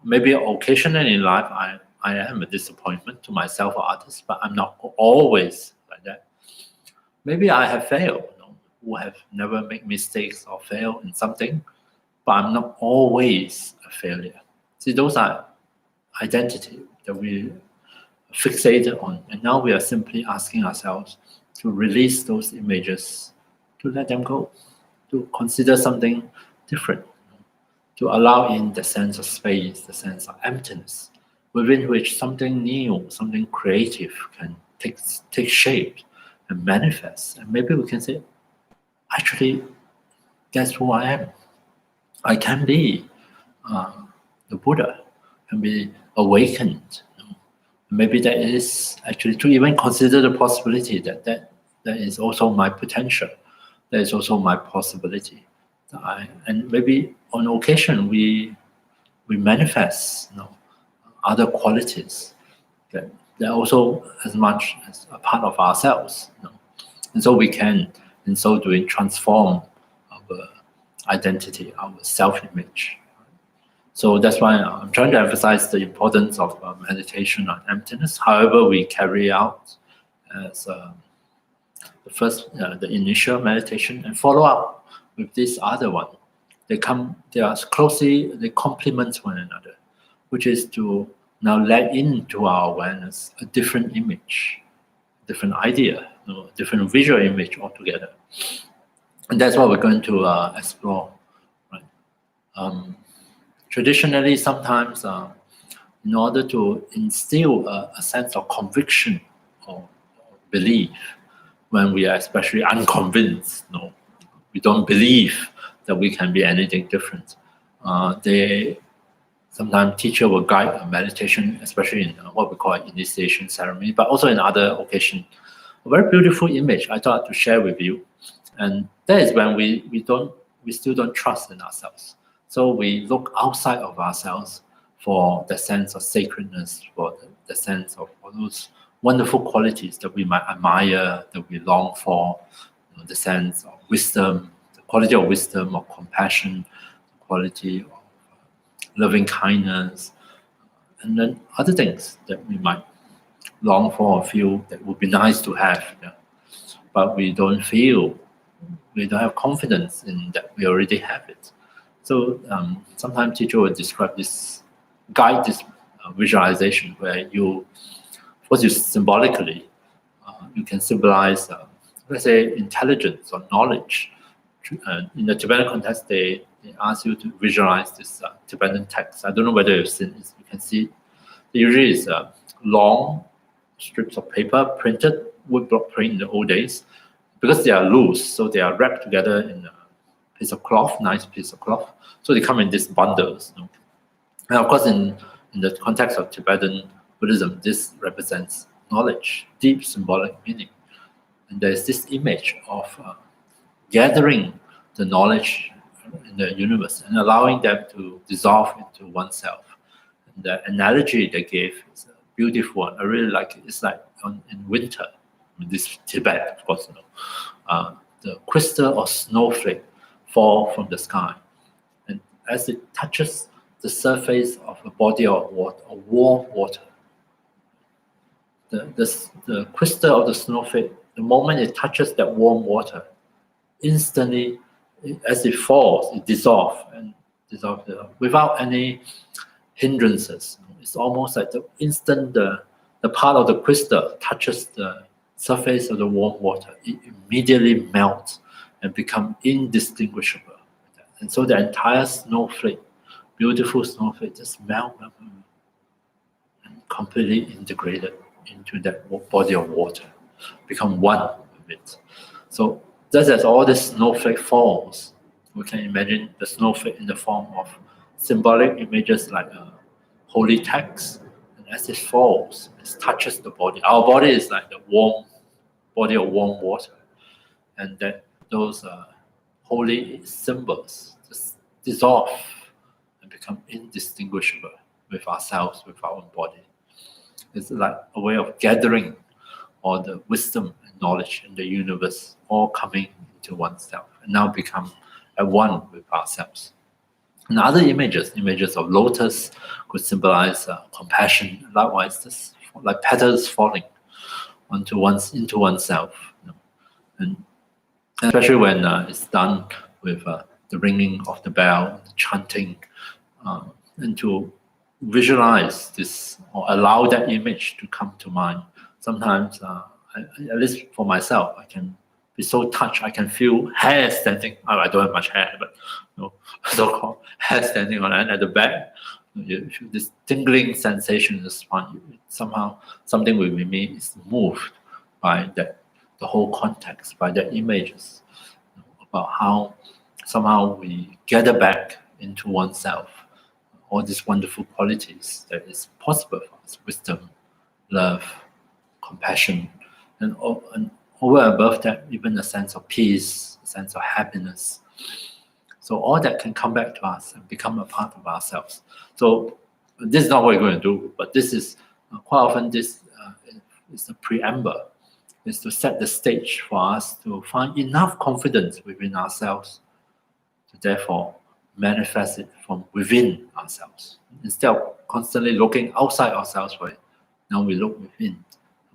Maybe occasionally in life I am a disappointment to myself or others, but I'm not always like that. Maybe I have failed, who have never made mistakes or failed in something, but I'm not always a failure. See, those are identity that we fixated on, and now we are simply asking ourselves to release those images, to let them go, to consider something different, to allow in the sense of space, the sense of emptiness, within which something new, something creative can take shape and manifest. And maybe we can say, actually, that's who I am. I can be the Buddha, can be awakened. Maybe that is actually to even consider the possibility that is also my potential. That is also my possibility. And maybe on occasion we manifest other qualities that they're also as much as a part of ourselves. And so we can, in so doing, transform our identity, our self-image. So that's why I'm trying to emphasize the importance of meditation on emptiness. However, we carry out as the initial meditation and follow up with this other one. They are closely, they complement one another, which is to now let into our awareness a different image, different idea, different visual image altogether. And that's what we're going to explore. Right? Traditionally, sometimes in order to instill a sense of conviction or belief, when we are especially unconvinced, we don't believe that we can be anything different. Sometimes teacher will guide a meditation, especially in what we call initiation ceremony, but also in other occasions. A very beautiful image I thought to share with you, and that is when we still don't trust in ourselves. So we look outside of ourselves for the sense of sacredness, for the sense of all those wonderful qualities that we might admire, that we long for, the sense of wisdom, the quality of wisdom or compassion, the quality of loving kindness, and then other things that we might long for or feel that would be nice to have. But we don't have confidence in that we already have it. So sometimes teacher will describe this, guide this visualization where you symbolically, you can symbolize, let's say, intelligence or knowledge. In the Tibetan context, they ask you to visualize this Tibetan text. I don't know whether you've seen it. You can see it usually is long strips of paper, printed, woodblock print in the old days. Because they are loose, so they are wrapped together in a piece of cloth, nice piece of cloth. So they come in these bundles. And of course, in the context of Tibetan Buddhism, this represents knowledge, deep symbolic meaning. And there's this image of gathering the knowledge in the universe and allowing them to dissolve into oneself. And the analogy they gave is a beautiful one. I really like it. It's like in winter, in this Tibet, of course, the crystal or snowflake fall from the sky. And as it touches the surface of a body of water, or warm water, the crystal of the snowflake, the moment it touches that warm water, instantly, as it falls, it dissolves without any hindrances. It's almost like the instant the part of the crystal touches the surface of the warm water, it immediately melts and becomes indistinguishable. And so the entire snowflake, beautiful snowflake, just melt and completely integrated into that body of water, become one with it. So just as all the snowflake falls, we can imagine the snowflake in the form of symbolic images like a holy text. And as it falls, it touches the body. Our body is like the warm body of warm water, and that those holy symbols just dissolve and become indistinguishable with ourselves, with our own body. It's like a way of gathering all the wisdom and knowledge in the universe, all coming into oneself, and now become at one with ourselves. And other images of lotus could symbolize compassion. Likewise, this, like petals falling into oneself, and especially when it's done with the ringing of the bell, the chanting, and to visualize this or allow that image to come to mind. Sometimes, at least for myself, I can be so touched. I can feel hair standing. I don't have much hair, but so-called hair standing on end at the back. This tingling sensation is fun. Somehow, something within me is moved by that, the whole context, by the images, about how somehow we gather back into oneself all these wonderful qualities that is possible for us: wisdom, love, compassion, and over and above that, even a sense of peace, a sense of happiness. So all that can come back to us and become a part of ourselves. So this is not what we're going to do, but this is quite often this is the preamble, is to set the stage for us to find enough confidence within ourselves to therefore manifest it from within ourselves. Instead of constantly looking outside ourselves for it, now we look within,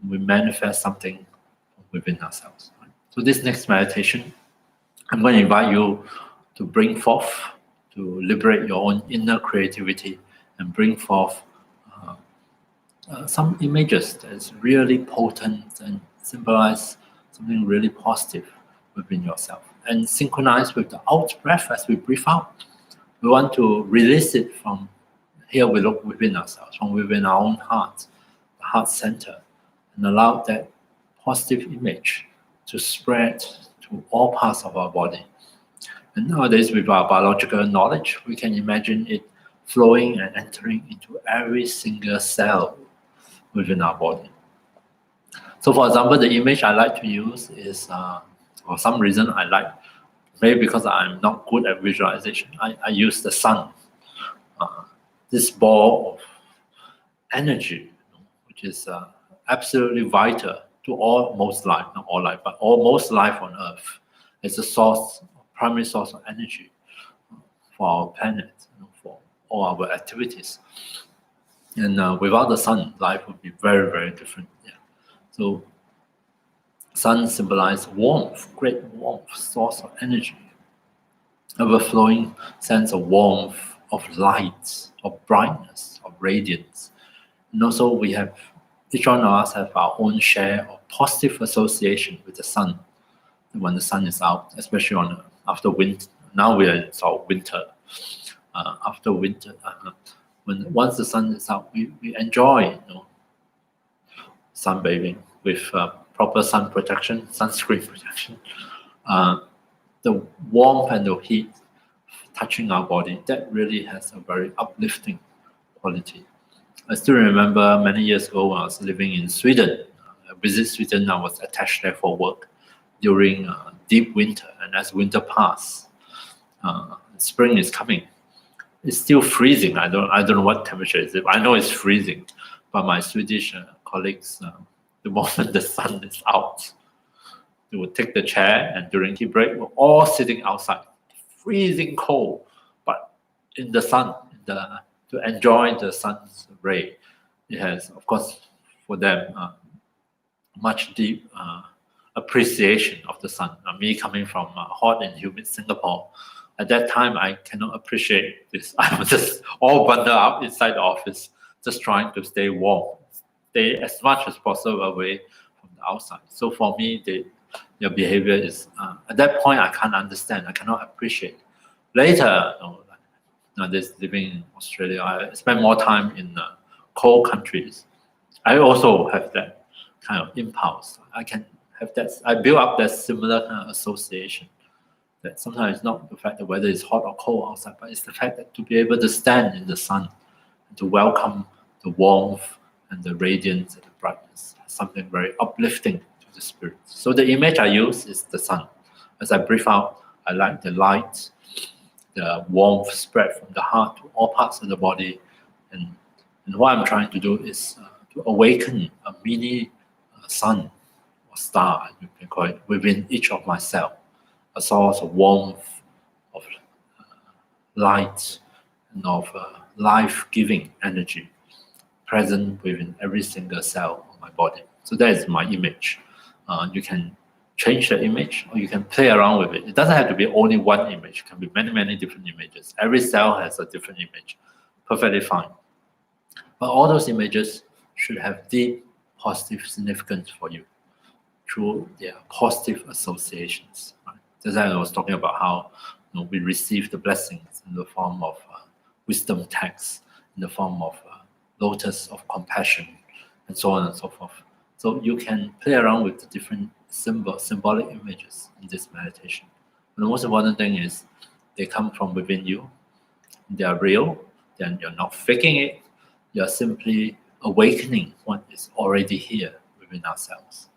and we manifest something from within ourselves. So this next meditation, I'm going to invite you to bring forth, to liberate your own inner creativity and bring forth some images that's really potent and symbolize something really positive within yourself. And synchronize with the out breath as we breathe out. We want to release it from here. We look within ourselves, from within our own heart, the heart center, and allow that positive image to spread to all parts of our body. And nowadays, with our biological knowledge, we can imagine it flowing and entering into every single cell within our body. So, for example, the image I like to use is, for some reason I like, maybe because I'm not good at visualization, I use the sun. This ball of energy, which is absolutely vital to most life, not all life, but most life on Earth. It's a source, primary source of energy for our planet, for all our activities. And without the sun, life would be very, very different. Yeah. So, sun symbolizes warmth, great warmth, source of energy, overflowing sense of warmth, of light, of brightness, of radiance. And also we have, each one of us have our own share of positive association with the sun. When the sun is out, especially after winter, now we are in winter. After winter, once the sun is out, we enjoy sunbathing with proper sun protection, sunscreen protection. The warmth and the heat touching our body, that really has a very uplifting quality. I still remember many years ago when I was living in Sweden. I visited Sweden. I was attached there for work during deep winter, and as winter passed, spring is coming. It's still freezing. I don't know what temperature is it. I know it's freezing, but my Swedish colleagues, the moment the sun is out, they would take the chair, and during tea break, we're all sitting outside, freezing cold, but in the sun, to enjoy the sun's ray. It has, of course, for them, much deep appreciation of the sun. Me coming from hot and humid Singapore, at that time I cannot appreciate this. I was just all bundled up inside the office, just trying to stay warm, stay as much as possible away from the outside. So for me, their behavior is, at that point, I can't understand, I cannot appreciate. Later, this living in Australia, I spend more time in cold countries. I also have that kind of impulse. I can have that. I build up that similar kind of association. That sometimes it's not the fact that whether it's hot or cold outside, but it's the fact that to be able to stand in the sun and to welcome the warmth and the radiance and the brightness, something very uplifting to the spirit. So the image I use is the sun. As I breathe out, I like the light, the warmth spread from the heart to all parts of the body. And what I'm trying to do is to awaken a mini sun or star, you can call it, within each of my cells. A source of warmth, of light, and of life-giving energy present within every single cell of my body. So that is my image. You can change the image, or you can play around with it. It doesn't have to be only one image. It can be many, many different images. Every cell has a different image. Perfectly fine. But all those images should have deep positive significance for you through their positive associations. Right? That's why I was talking about how we receive the blessings in the form of wisdom texts, in the form of lotus of compassion, and so on and so forth. So you can play around with the different symbolic images in this meditation. And the most important thing is they come from within you. They are real. Then you're not faking it. You're simply awakening what is already here within ourselves.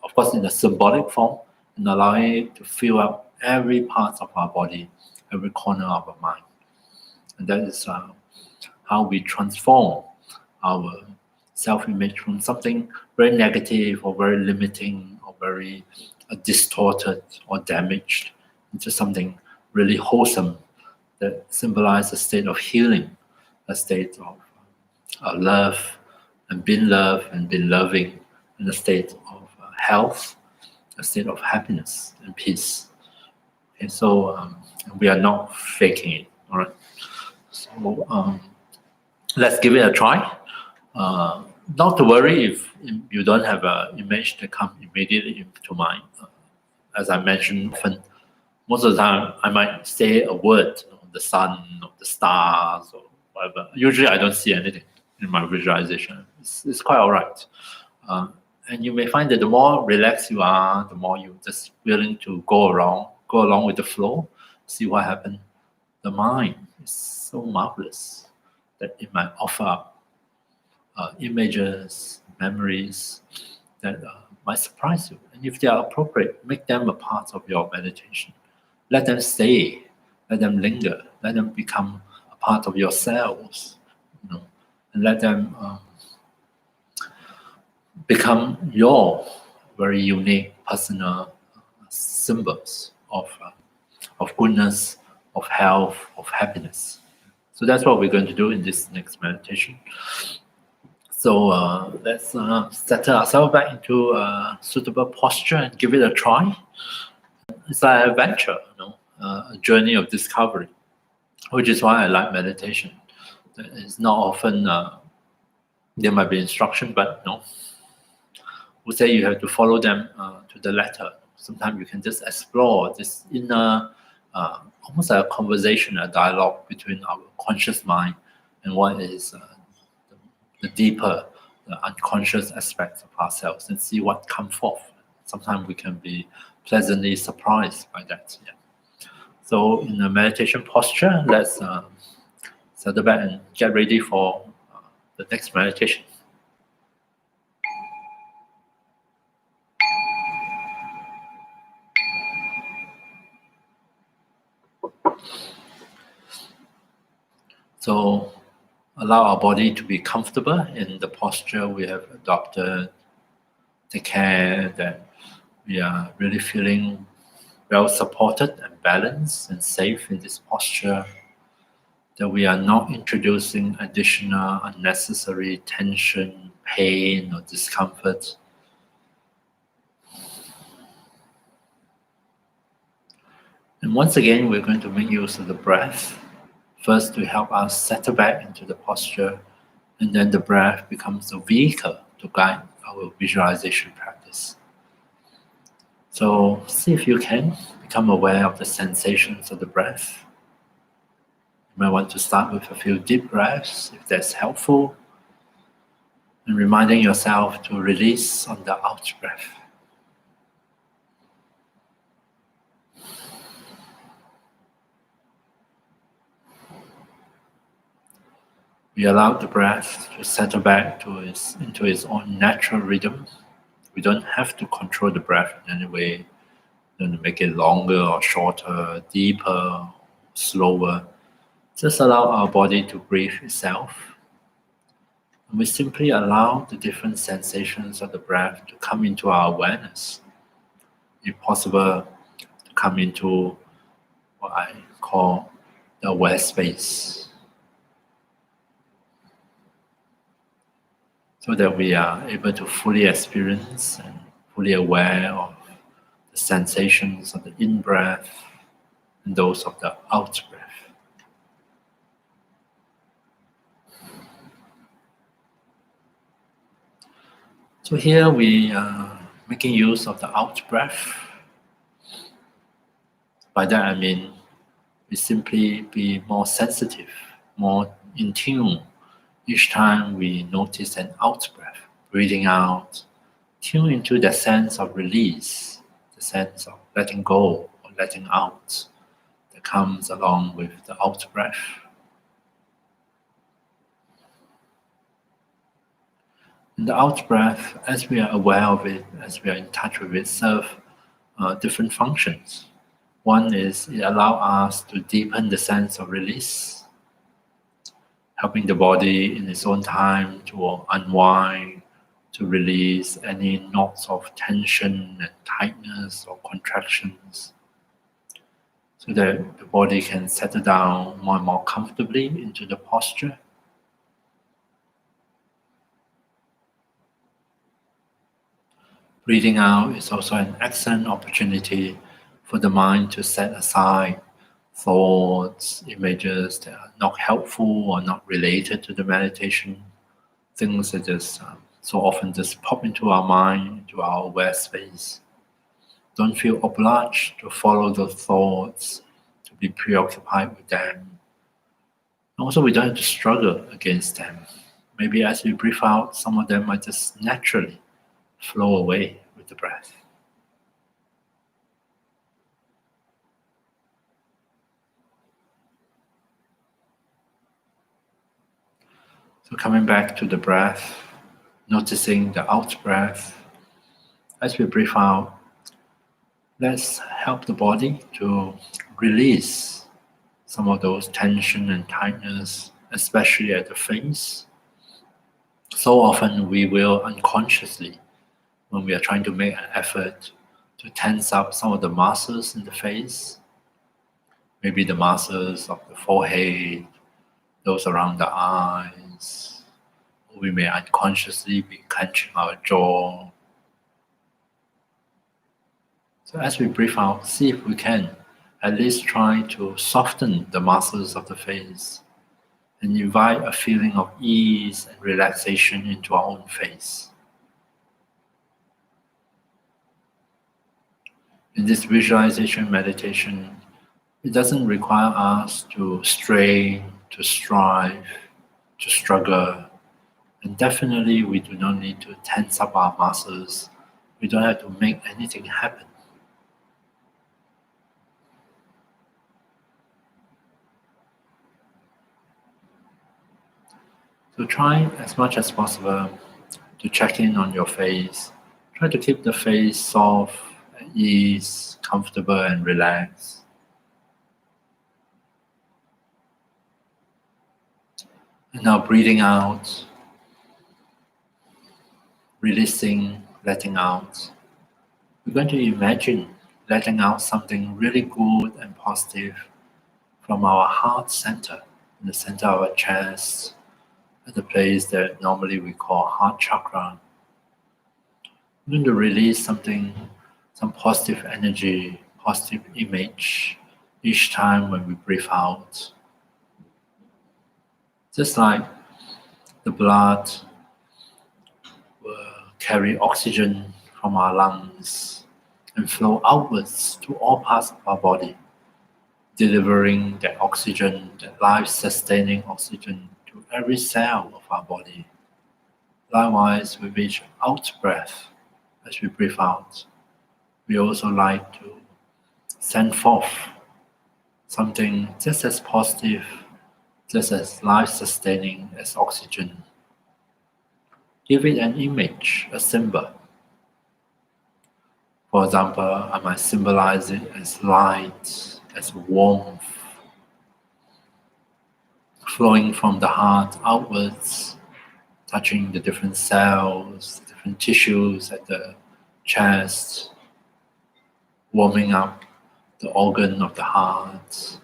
Of course, in a symbolic form, and allowing it to fill up every part of our body, every corner of our mind. And that is how we transform our self-image from something very negative or very limiting or very distorted or damaged into something really wholesome that symbolizes a state of healing, a state of love and being loved and being loving, and a state of health, a state of happiness and peace. Okay, so we are not faking it. All right. So let's give it a try. Not to worry if you don't have an image that comes immediately into mind. As I mentioned, often, most of the time, I might say a word, the sun, or the stars, or whatever. Usually, I don't see anything in my visualization. It's quite all right. And you may find that the more relaxed you are, the more you're just willing to go along with the flow, see what happens. The mind is so marvelous that it might offer up images, memories that might surprise you. And if they are appropriate, make them a part of your meditation. Let them stay, let them linger, let them become a part of your cells, and let them become your very unique personal symbols of goodness, of health, of happiness. So that's what we're going to do in this next meditation. So let's settle ourselves back into a suitable posture and give it a try. It's like an adventure, a journey of discovery, which is why I like meditation. It's not often there might be instruction, but we say you have to follow them to the letter. Sometimes you can just explore this inner, almost like a conversation, a dialogue between our conscious mind and what is the deeper, the unconscious aspects of ourselves, and see what comes forth. Sometimes we can be pleasantly surprised by that. Yeah. So in a meditation posture, let's settle back and get ready for the next meditation. So allow our body to be comfortable in the posture we have adopted. Take care that we are really feeling well supported and balanced and safe in this posture, that we are not introducing additional unnecessary tension, pain, or discomfort. And once again, we're going to make use of the breath, first to help us settle back into the posture, and then the breath becomes a vehicle to guide our visualization practice. So see if you can become aware of the sensations of the breath. You might want to start with a few deep breaths if that's helpful, and reminding yourself to release on the out breath. We allow the breath to settle back into its own natural rhythm. We don't have to control the breath in any way, to make it longer or shorter, deeper, slower. Just allow our body to breathe itself. And we simply allow the different sensations of the breath to come into our awareness. If possible, to come into what I call the aware space, so that we are able to fully experience and fully aware of the sensations of the in-breath and those of the out-breath. So here we are making use of the out-breath. By that I mean we simply be more sensitive, more in tune. Each time we notice an out-breath, breathing out, tune into the sense of release, the sense of letting go or letting out that comes along with the out-breath. And the out-breath, as we are aware of it, as we are in touch with it, serve different functions. One is it allows us to deepen the sense of release, helping the body in its own time to unwind, to release any knots of tension and tightness or contractions, so that the body can settle down more and more comfortably into the posture. Breathing out is also an excellent opportunity for the mind to set aside thoughts, images that are not helpful or not related to the meditation, things that just so often just pop into our mind, into our aware space. Don't feel obliged to follow those thoughts, to be preoccupied with them. Also, we don't have to struggle against them. Maybe as we breathe out, some of them might just naturally flow away with the breath. So coming back to the breath, noticing the out breath. As we breathe out, let's help the body to release some of those tension and tightness, especially at the face. So often we will unconsciously, when we are trying to make an effort to tense up some of the muscles in the face, maybe the muscles of the forehead, those around the eyes. We may unconsciously be clenching our jaw. So as we breathe out, see if we can at least try to soften the muscles of the face and invite a feeling of ease and relaxation into our own face. In this visualization meditation, it doesn't require us to strain, to strive, to struggle. And definitely we do not need to tense up our muscles. We don't have to make anything happen. So try as much as possible to check in on your face. Try to keep the face soft, at ease, comfortable and relaxed. And now breathing out, releasing, letting out. We're going to imagine letting out something really good and positive from our heart center, in the center of our chest, at the place that normally we call heart chakra. We're going to release something, some positive energy, positive image each time when we breathe out. Just like the blood will carry oxygen from our lungs and flow outwards to all parts of our body, delivering that oxygen, that life-sustaining oxygen to every cell of our body. Likewise, with each out breath, as we breathe out, we also like to send forth something just as positive, just as life-sustaining as oxygen. Give it an image, a symbol. For example, I might symbolize it as light, as warmth, flowing from the heart outwards, touching the different cells, different tissues at the chest, warming up the organ of the heart,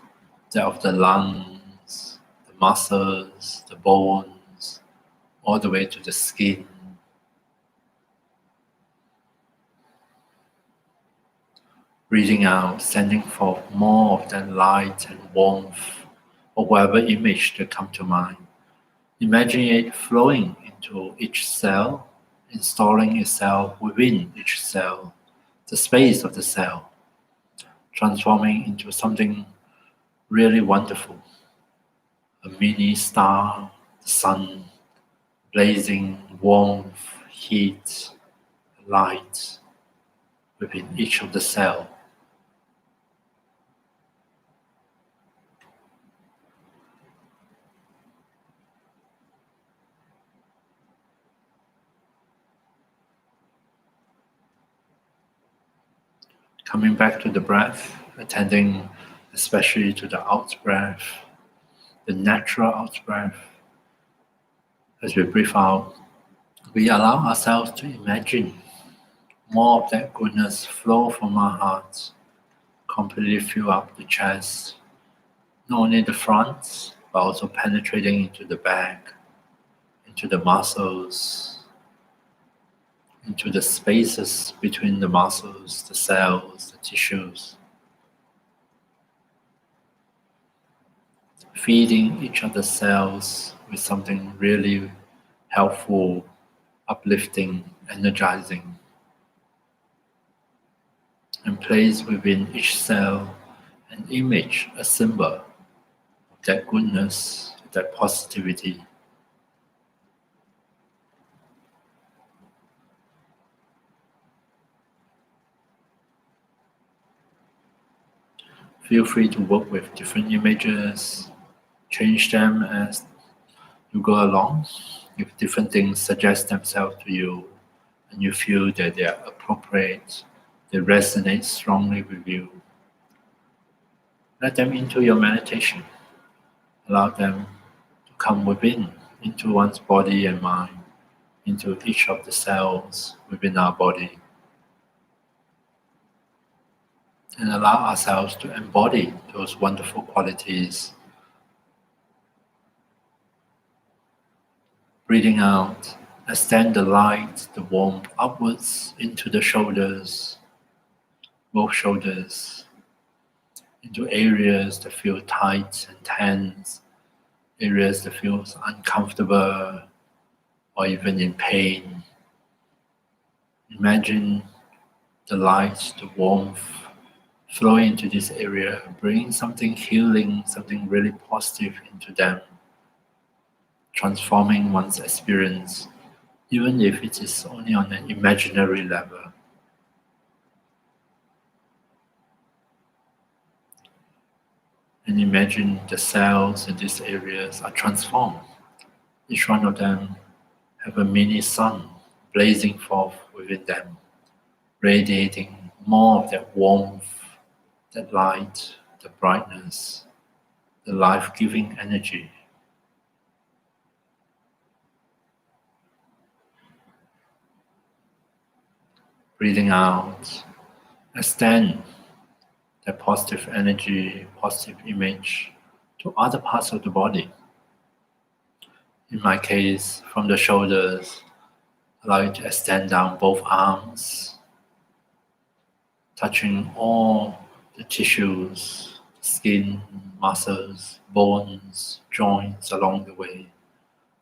that of the lungs, the muscles, the bones, all the way to the skin. Breathing out, sending forth more of that light and warmth, or whatever image that come to mind. Imagine it flowing into each cell, installing itself within each cell, the space of the cell, transforming into something really wonderful. A mini star, the sun, blazing warmth, heat, light within each of the cells. Coming back to the breath, attending especially to the out breath, the natural out breath. As we breathe out, we allow ourselves to imagine more of that goodness flow from our hearts, completely fill up the chest, not only the front, but also penetrating into the back, into the muscles, into the spaces between the muscles, the cells, the tissues. feeding each of the cells with something really helpful, uplifting, energizing, and place within each cell an image, a symbol of that goodness, that positivity. Feel free to work with different images, change them as you go along. If different things suggest themselves to you and you feel that they are appropriate, they resonate strongly with you, let them into your meditation. Allow them to come within, into one's body and mind, into each of the cells within our body, and allow ourselves to embody those wonderful qualities. Breathing out, extend the light, the warmth upwards into the shoulders, both shoulders, into areas that feel tight and tense, areas that feel uncomfortable or even in pain. Imagine the light, the warmth flowing into this area, bringing something healing, something really positive into them, transforming one's experience, even if it is only on an imaginary level. And imagine the cells in these areas are transformed. Each one of them have a mini sun blazing forth within them, radiating more of that warmth, that light, the brightness, the life-giving energy. Breathing out, extend that positive energy, positive image to other parts of the body. In my case, from the shoulders, allow you to extend down both arms, touching all the tissues, skin, muscles, bones, joints along the way,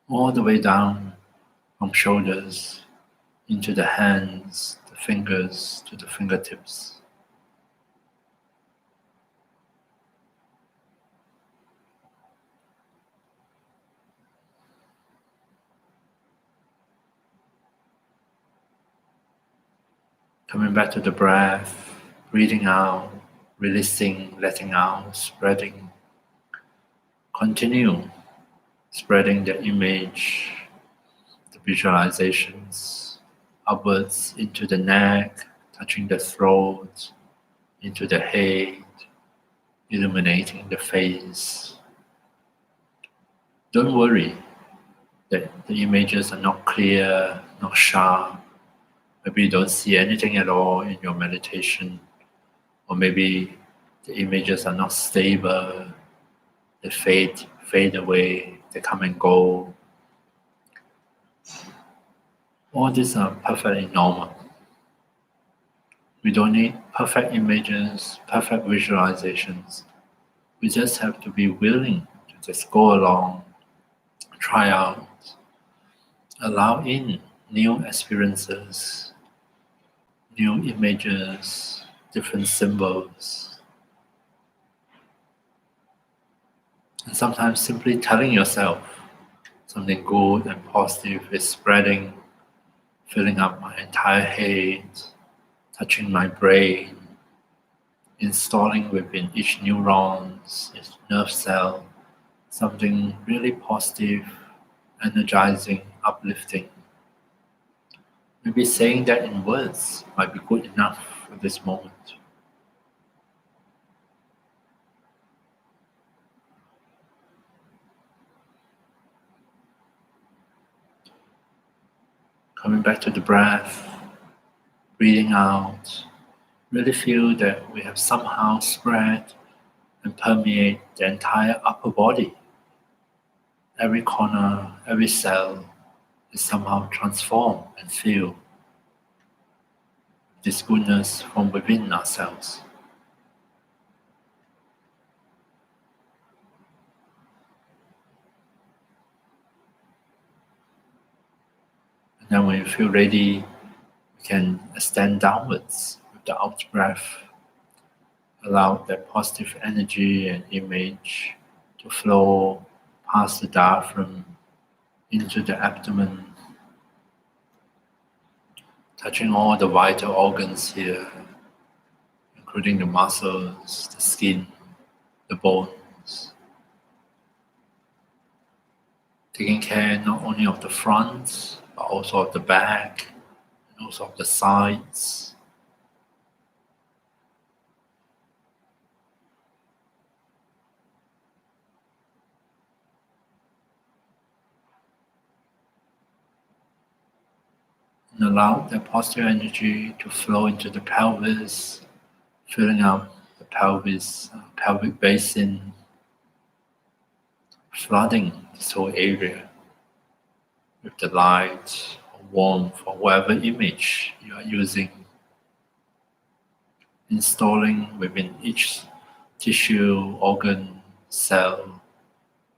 all the way down from shoulders into the hands, the fingers to the fingertips. Coming back to the breath, breathing out, releasing, letting out, spreading. Continue spreading the image, the visualizations upwards into the neck, touching the throat, into the head, illuminating the face. Don't worry that the images are not clear, not sharp. Maybe you don't see anything at all in your meditation, or maybe the images are not stable, they fade away, they come and go. All these are perfectly normal. We don't need perfect images, perfect visualizations. We just have to be willing to just go along, try out, allow in new experiences, new images, different symbols. And sometimes simply telling yourself something good and positive is spreading, filling up my entire head, touching my brain, installing within each neurons, each nerve cell, something really positive, energizing, uplifting. Maybe saying that in words might be good enough for this moment. Coming back to the breath, breathing out, really feel that we have somehow spread and permeate the entire upper body. Every corner, every cell is somehow transformed and feel this goodness from within ourselves. Now when you feel ready, you can extend downwards with the out breath. Allow that positive energy and image to flow past the diaphragm into the abdomen, touching all the vital organs here, including the muscles, the skin, the bones. Taking care not only of the front, but also of the back, and also of the sides. And allow that positive energy to flow into the pelvis, filling up the pelvis, pelvic basin, flooding this whole area with the light or warmth or whatever image you are using, installing within each tissue, organ, cell,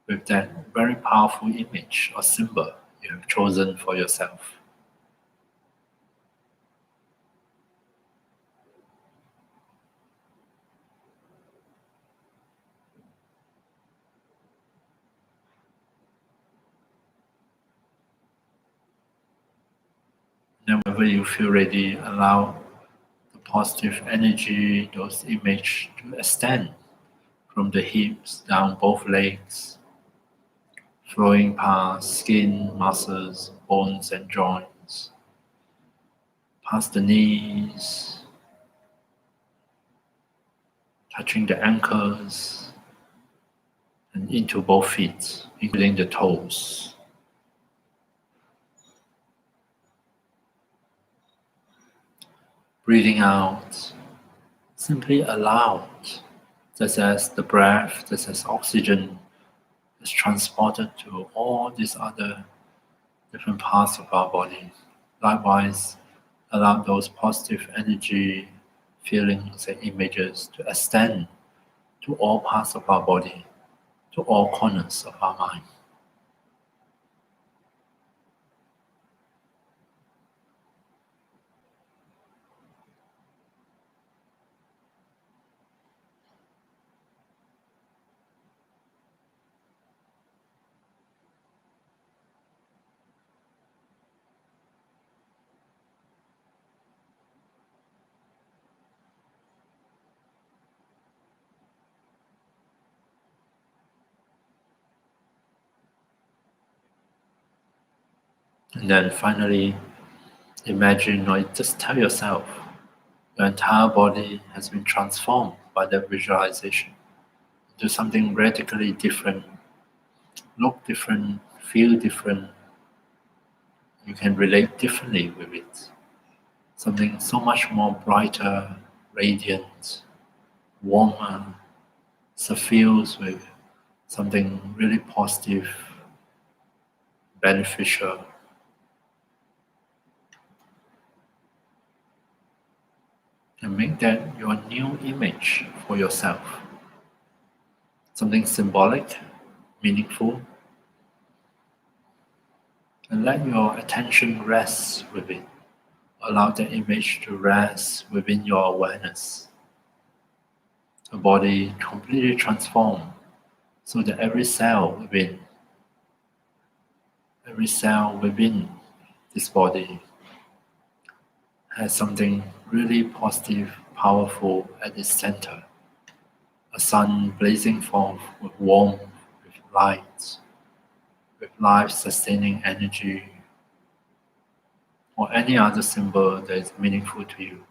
with that very powerful image or symbol you have chosen for yourself. Whenever you feel ready, allow the positive energy, those images to extend from the hips down both legs, flowing past skin, muscles, bones and joints, past the knees, touching the ankles, and into both feet, including the toes. Breathing out, simply allow, just as the breath, just as oxygen is transported to all these other different parts of our body. Likewise, allow those positive energy, feelings and images to extend to all parts of our body, to all corners of our mind. And then finally, imagine or just tell yourself your entire body has been transformed by that visualization into something radically different, look different, feel different. You can relate differently with it. Something so much more brighter, radiant, warmer, suffused with something really positive, beneficial. And make that your new image for yourself. Something symbolic, meaningful, and let your attention rest with it. Allow the image to rest within your awareness. The body completely transformed so that every cell within this body has something really positive, powerful at its center. A sun blazing forth with warmth, with light, with life-sustaining energy, or any other symbol that is meaningful to you.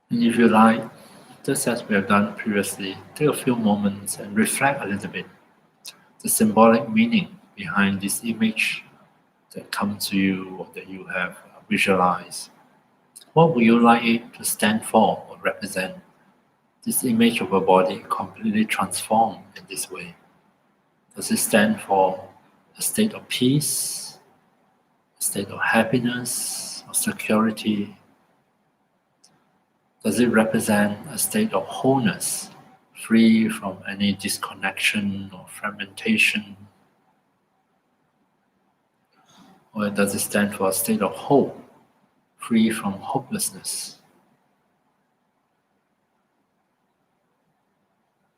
And if you like, just as we have done previously, take a few moments and reflect a little bit. The symbolic meaning behind this image that comes to you or that you have visualized. What would you like it to stand for or represent? This image of a body completely transformed in this way. Does it stand for a state of peace, state of happiness or security? Does it represent a state of wholeness, free from any disconnection or fragmentation? Or does it stand for a state of hope, free from hopelessness?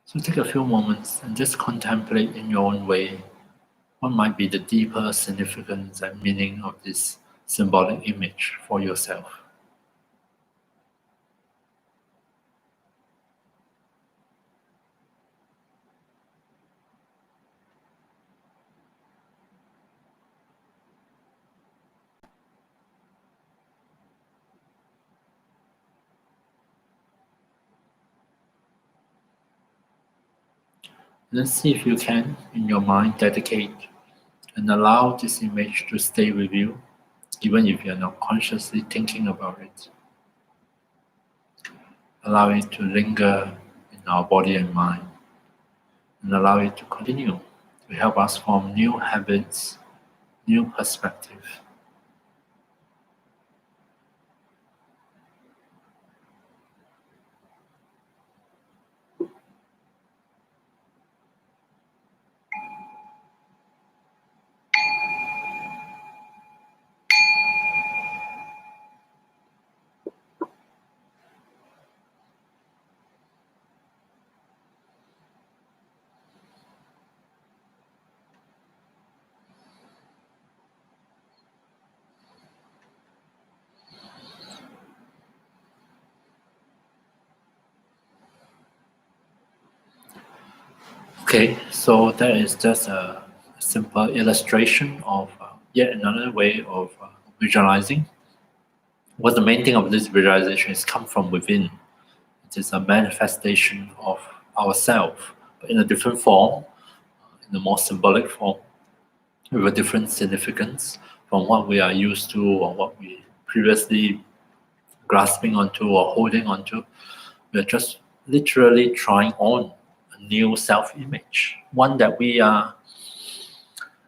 So take a few moments and just contemplate in your own way what might be the deeper significance and meaning of this symbolic image for yourself. Let's see if you can, in your mind, dedicate and allow this image to stay with you, even if you're not consciously thinking about it. Allow it to linger in our body and mind, and allow it to continue to help us form new habits, new perspective. Okay, so that is just a simple illustration of yet another way of visualizing. What the main thing of this visualization is come from within. It is a manifestation of ourself, but in a different form, in a more symbolic form, with a different significance from what we are used to or what we previously grasping onto or holding onto. We are just literally trying on a new self-image, one that we are.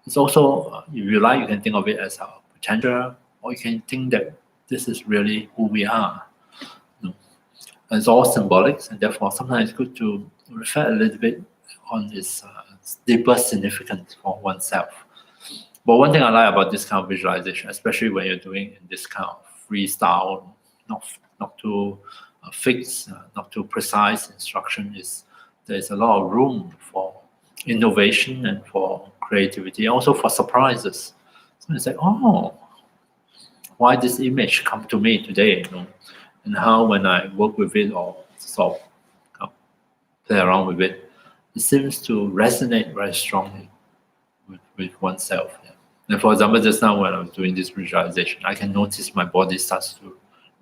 It's also, if you like, you can think of it as our potential, or you can think that this is really who we are. It's all symbolic, and therefore sometimes it's good to reflect a little bit on its deeper significance for oneself. But one thing I like about this kind of visualization, especially when you're doing in this kind of freestyle, not too fixed, not too precise instruction, is there's a lot of room for innovation and for creativity, also for surprises. So it's like, oh, why this image come to me today? And how when I work with it or sort of play around with it, it seems to resonate very strongly with oneself. Yeah. And for example, just now when I was doing this visualization, I can notice my body starts to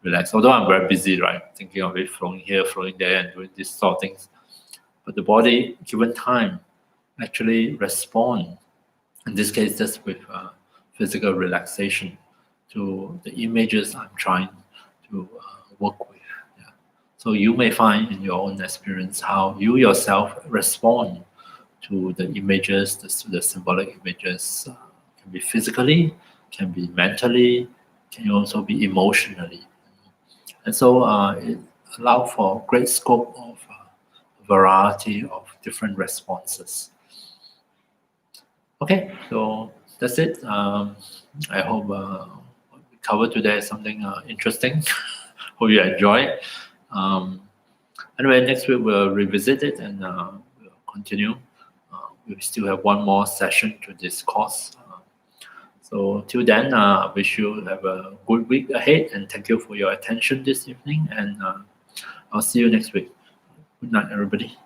relax. Although I'm very busy, right, thinking of it, flowing here, flowing there, and doing these sort of things. But the body, given time, actually respond. In this case, just with physical relaxation to the images I'm trying to work with. Yeah. So you may find in your own experience how you yourself respond to the images, the symbolic images. Can be physically, can be mentally, can also be emotionally. And so it allows for great scope of variety of different responses. Okay, so that's it. I hope what we covered today is something interesting. Hope you enjoy it. Anyway, next week we'll revisit it and we'll continue. We still have one more session to this course. So till then, I wish you have a good week ahead, and thank you for your attention this evening. And I'll see you next week. Good night, everybody.